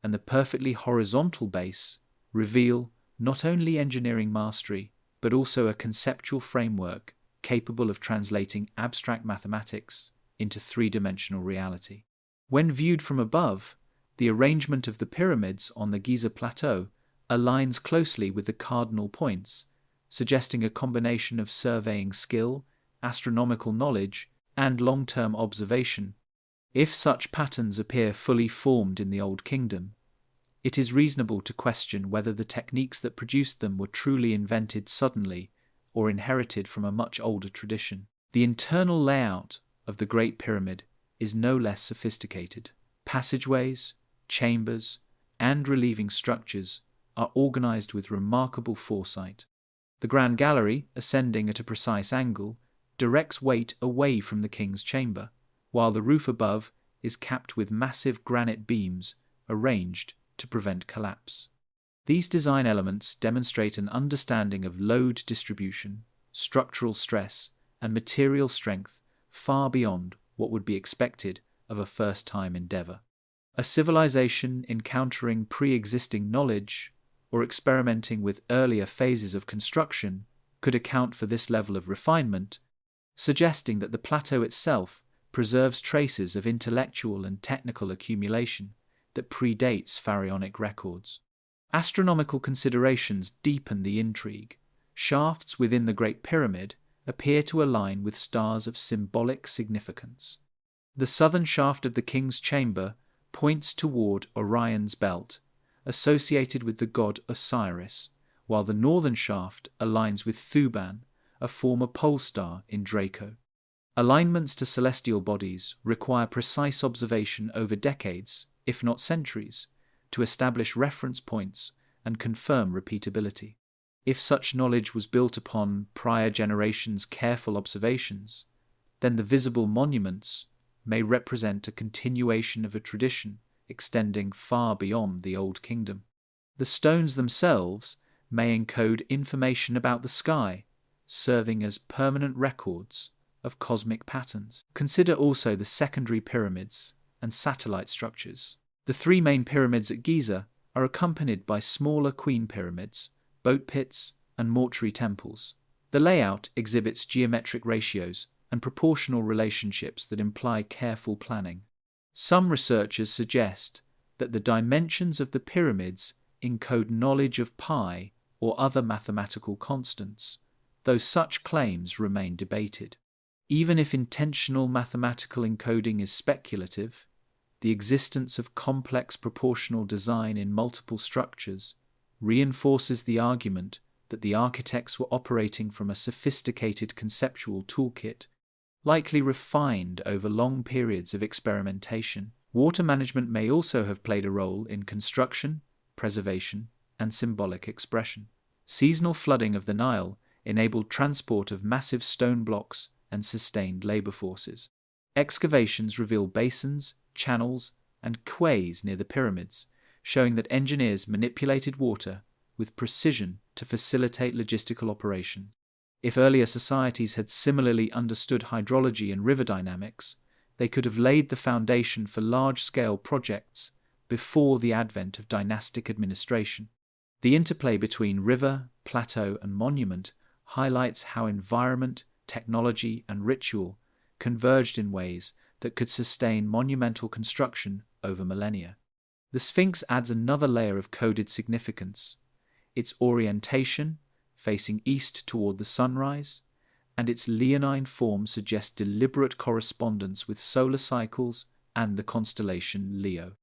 S1: and the perfectly horizontal base reveal not only engineering mastery, but also a conceptual framework capable of translating abstract mathematics into three-dimensional reality. When viewed from above, the arrangement of the pyramids on the Giza Plateau aligns closely with the cardinal points, suggesting a combination of surveying skill, astronomical knowledge, and long-term observation. If such patterns appear fully formed in the Old Kingdom, it is reasonable to question whether the techniques that produced them were truly invented suddenly or inherited from a much older tradition. The internal layout of the Great Pyramid is no less sophisticated. Passageways, chambers, and relieving structures are organized with remarkable foresight. The Grand Gallery, ascending at a precise angle, directs weight away from the king's chamber, while the roof above is capped with massive granite beams arranged to prevent collapse. These design elements demonstrate an understanding of load distribution, structural stress, and material strength far beyond what would be expected of a first-time endeavor. A civilization encountering pre-existing knowledge or experimenting with earlier phases of construction could account for this level of refinement, suggesting that the plateau itself preserves traces of intellectual and technical accumulation that predates pharaonic records. Astronomical considerations deepen the intrigue. Shafts within the Great Pyramid appear to align with stars of symbolic significance. The southern shaft of the king's chamber points toward Orion's belt, associated with the god Osiris, while the northern shaft aligns with Thuban, a former pole star in Draco. Alignments to celestial bodies require precise observation over decades, if not centuries, to establish reference points and confirm repeatability. If such knowledge was built upon prior generations' careful observations, then the visible monuments may represent a continuation of a tradition extending far beyond the Old Kingdom. The stones themselves may encode information about the sky, serving as permanent records of cosmic patterns. Consider also the secondary pyramids and satellite structures. The three main pyramids at Giza are accompanied by smaller queen pyramids, boat pits, and mortuary temples. The layout exhibits geometric ratios and proportional relationships that imply careful planning. Some researchers suggest that the dimensions of the pyramids encode knowledge of pi or other mathematical constants, though such claims remain debated. Even if intentional mathematical encoding is speculative, the existence of complex proportional design in multiple structures reinforces the argument that the architects were operating from a sophisticated conceptual toolkit, likely refined over long periods of experimentation. Water management may also have played a role in construction, preservation, and symbolic expression. Seasonal flooding of the Nile enabled transport of massive stone blocks and sustained labor forces. Excavations reveal basins, channels, and quays near the pyramids, showing that engineers manipulated water with precision to facilitate logistical operations. If earlier societies had similarly understood hydrology and river dynamics, they could have laid the foundation for large-scale projects before the advent of dynastic administration. The interplay between river, plateau, and monument highlights how environment, technology, and ritual converged in ways that could sustain monumental construction over millennia. The Sphinx adds another layer of coded significance. Its orientation, facing east toward the sunrise, and its leonine form suggest deliberate correspondence with solar cycles and the constellation Leo.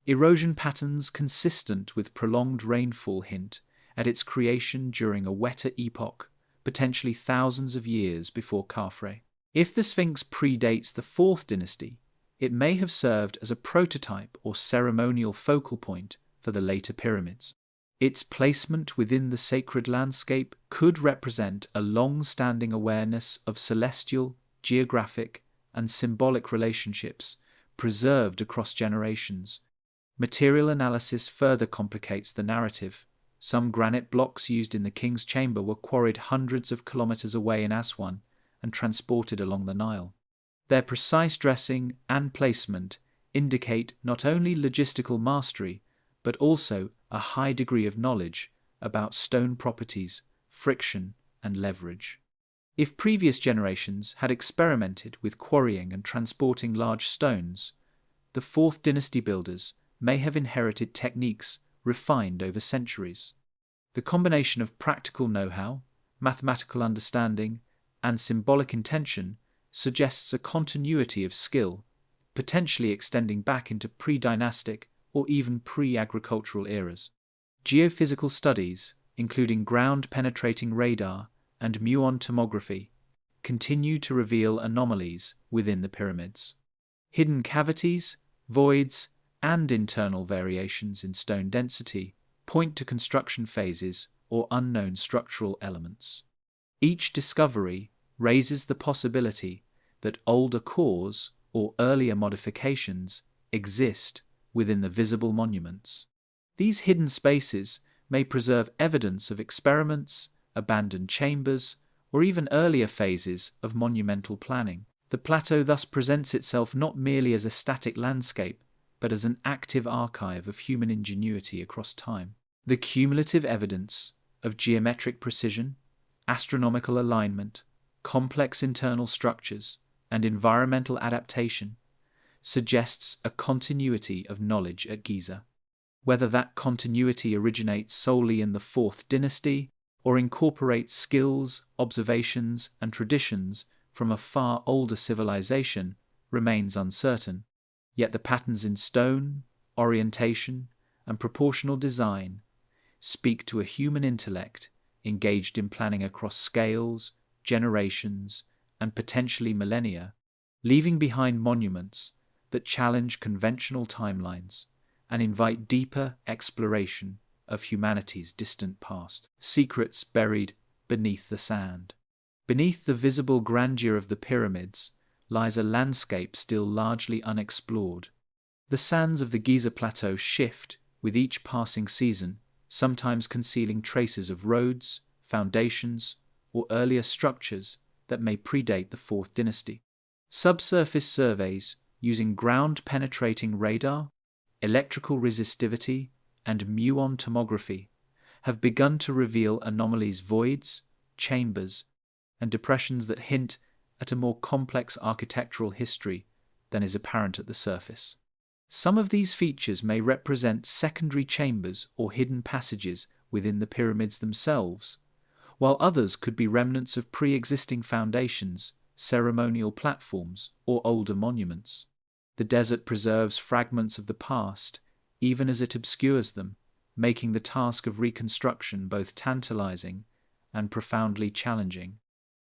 S1: Erosion patterns consistent with prolonged rainfall hint at its creation during a wetter epoch, potentially thousands of years before Khafre. If the Sphinx predates the Fourth Dynasty, it may have served as a prototype or ceremonial focal point for the later pyramids. Its placement within the sacred landscape could represent a long-standing awareness of celestial, geographic, and symbolic relationships preserved across generations. Material analysis further complicates the narrative. Some granite blocks used in the king's chamber were quarried hundreds of kilometers away in Aswan and transported along the Nile. Their precise dressing and placement indicate not only logistical mastery, but also a high degree of knowledge about stone properties, friction, and leverage. If previous generations had experimented with quarrying and transporting large stones, the Fourth Dynasty builders may have inherited techniques refined over centuries. The combination of practical know-how, mathematical understanding, and symbolic intention suggests a continuity of skill, potentially extending back into pre-dynastic or even pre-agricultural eras. Geophysical studies, including ground-penetrating radar and muon tomography, continue to reveal anomalies within the pyramids. Hidden cavities, voids, and internal variations in stone density point to construction phases or unknown structural elements. Each discovery raises the possibility that older cores or earlier modifications exist within the visible monuments. These hidden spaces may preserve evidence of experiments, abandoned chambers, or even earlier phases of monumental planning. The plateau thus presents itself not merely as a static landscape, but as an active archive of human ingenuity across time. The cumulative evidence of geometric precision, astronomical alignment, complex internal structures, and environmental adaptation suggests a continuity of knowledge at Giza. Whether that continuity originates solely in the Fourth Dynasty or incorporates skills, observations, and traditions from a far older civilization remains uncertain. Yet the patterns in stone, orientation, and proportional design speak to a human intellect engaged in planning across scales, generations, and potentially millennia, leaving behind monuments that challenge conventional timelines and invite deeper exploration of humanity's distant past. Secrets buried beneath the sand. Beneath the visible grandeur of the pyramids lies a landscape still largely unexplored. The sands of the Giza Plateau shift with each passing season, sometimes concealing traces of roads, foundations, or earlier structures that may predate the Fourth Dynasty. Subsurface surveys using ground-penetrating radar, electrical resistivity, and muon tomography have begun to reveal anomalies, voids, chambers, and depressions that hint at a more complex architectural history than is apparent at the surface. Some of these features may represent secondary chambers or hidden passages within the pyramids themselves, while others could be remnants of pre-existing foundations, ceremonial platforms, or older monuments. The desert preserves fragments of the past, even as it obscures them, making the task of reconstruction both tantalizing and profoundly challenging.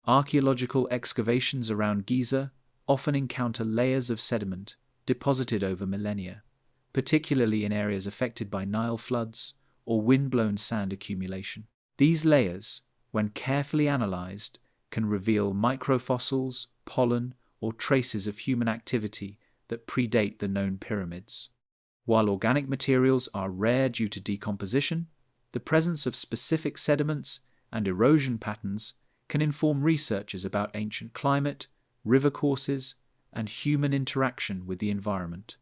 S1: Archaeological excavations around Giza often encounter layers of sediment deposited over millennia, particularly in areas affected by Nile floods or wind-blown sand accumulation. These layers, when carefully analyzed, can reveal microfossils, pollen, or traces of human activity that predate the known pyramids. While organic materials are rare due to decomposition, the presence of specific sediments and erosion patterns can inform researchers about ancient climate, river courses, and human interaction with the environment.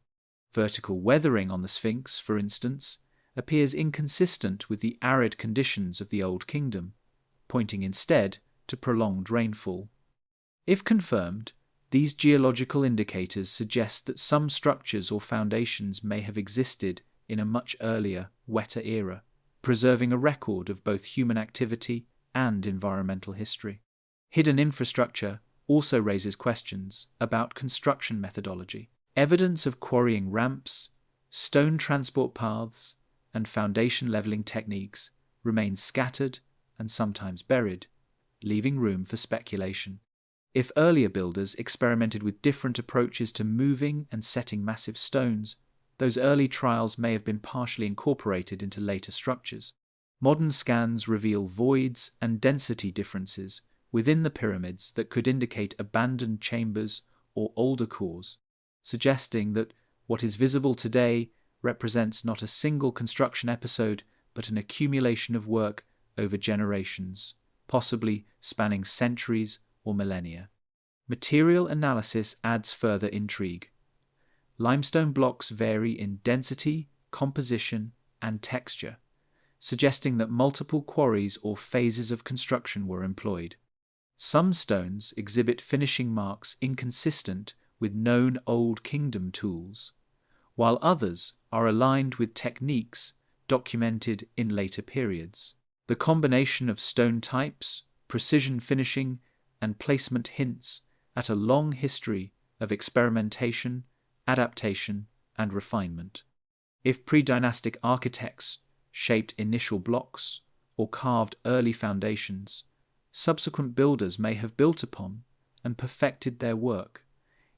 S1: Vertical weathering on the Sphinx, for instance, appears inconsistent with the arid conditions of the Old Kingdom, pointing instead to prolonged rainfall. If confirmed, these geological indicators suggest that some structures or foundations may have existed in a much earlier, wetter era, preserving a record of both human activity and environmental history. Hidden infrastructure also raises questions about construction methodology. Evidence of quarrying ramps, stone transport paths, and foundation leveling techniques remains scattered and sometimes buried, leaving room for speculation. If earlier builders experimented with different approaches to moving and setting massive stones, those early trials may have been partially incorporated into later structures. Modern scans reveal voids and density differences within the pyramids that could indicate abandoned chambers or older cores, suggesting that what is visible today represents not a single construction episode but an accumulation of work over generations, possibly spanning centuries or millennia. Material analysis adds further intrigue. Limestone blocks vary in density, composition, and texture, suggesting that multiple quarries or phases of construction were employed. Some stones exhibit finishing marks inconsistent with known Old Kingdom tools, while others are aligned with techniques documented in later periods. The combination of stone types, precision finishing, and placement hints at a long history of experimentation, adaptation, and refinement. If pre-dynastic architects shaped initial blocks or carved early foundations, subsequent builders may have built upon and perfected their work,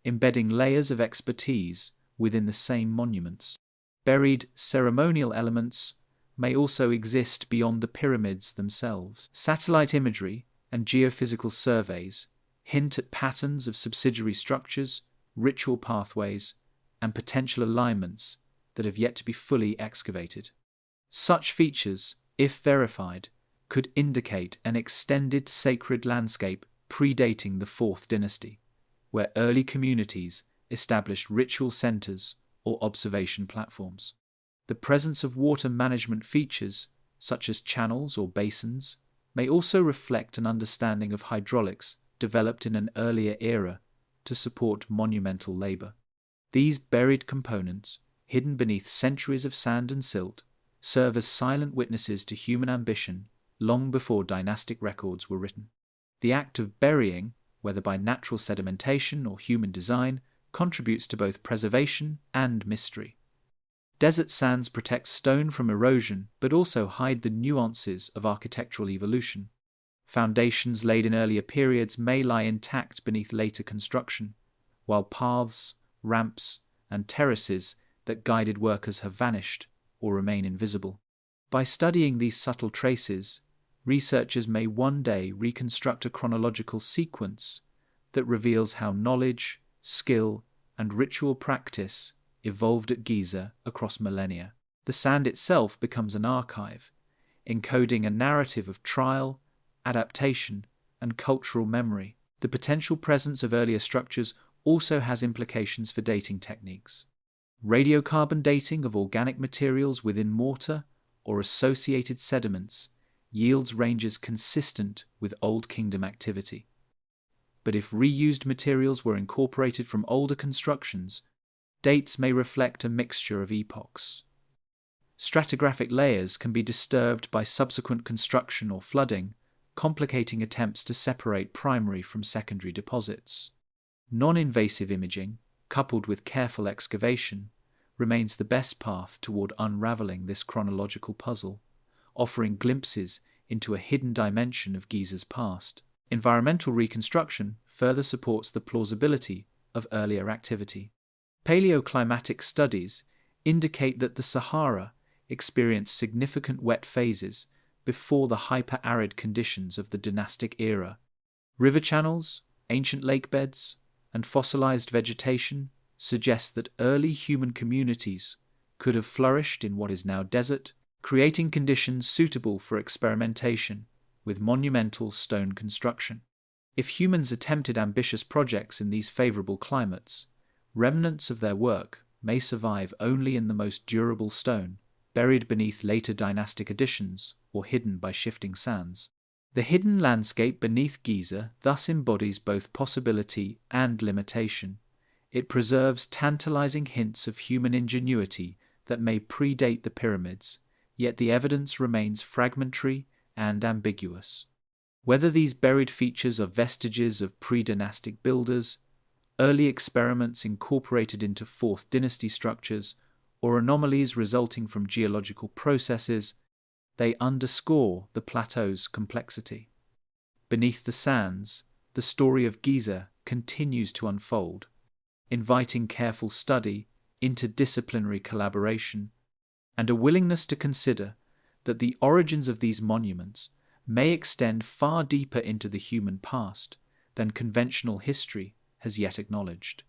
S1: embedding layers of expertise within the same monuments. Buried ceremonial elements may also exist beyond the pyramids themselves. Satellite imagery and geophysical surveys hint at patterns of subsidiary structures, ritual pathways, and potential alignments that have yet to be fully excavated. Such features, if verified, could indicate an extended sacred landscape predating the Fourth Dynasty, where early communities established ritual centers or observation platforms. The presence of water management features, such as channels or basins, may also reflect an understanding of hydraulics developed in an earlier era to support monumental labor. These buried components, hidden beneath centuries of sand and silt, serve as silent witnesses to human ambition long before dynastic records were written. The act of burying, whether by natural sedimentation or human design, contributes to both preservation and mystery. Desert sands protect stone from erosion but also hide the nuances of architectural evolution. Foundations laid in earlier periods may lie intact beneath later construction, while paths, ramps, and terraces that guided workers have vanished or remain invisible. By studying these subtle traces, researchers may one day reconstruct a chronological sequence that reveals how knowledge, skill, and ritual practice evolved at Giza across millennia. The sand itself becomes an archive, encoding a narrative of trial, adaptation, and cultural memory. The potential presence of earlier structures also has implications for dating techniques. Radiocarbon dating of organic materials within mortar or associated sediments yields ranges consistent with Old Kingdom activity. But if reused materials were incorporated from older constructions, dates may reflect a mixture of epochs. Stratigraphic layers can be disturbed by subsequent construction or flooding, complicating attempts to separate primary from secondary deposits. Non-invasive imaging, coupled with careful excavation, remains the best path toward unraveling this chronological puzzle, offering glimpses into a hidden dimension of Giza's past. Environmental reconstruction further supports the plausibility of earlier activity. Paleoclimatic studies indicate that the Sahara experienced significant wet phases before the hyper-arid conditions of the dynastic era. River channels, ancient lake beds, and fossilized vegetation suggest that early human communities could have flourished in what is now desert, creating conditions suitable for experimentation with monumental stone construction. If humans attempted ambitious projects in these favorable climates, remnants of their work may survive only in the most durable stone, buried beneath later dynastic additions or hidden by shifting sands. The hidden landscape beneath Giza thus embodies both possibility and limitation. It preserves tantalizing hints of human ingenuity that may predate the pyramids, yet the evidence remains fragmentary and ambiguous. Whether these buried features are vestiges of pre-dynastic builders, early experiments incorporated into Fourth Dynasty structures, or anomalies resulting from geological processes, they underscore the plateau's complexity. Beneath the sands, the story of Giza continues to unfold, inviting careful study, interdisciplinary collaboration, and a willingness to consider that the origins of these monuments may extend far deeper into the human past than conventional history has yet acknowledged.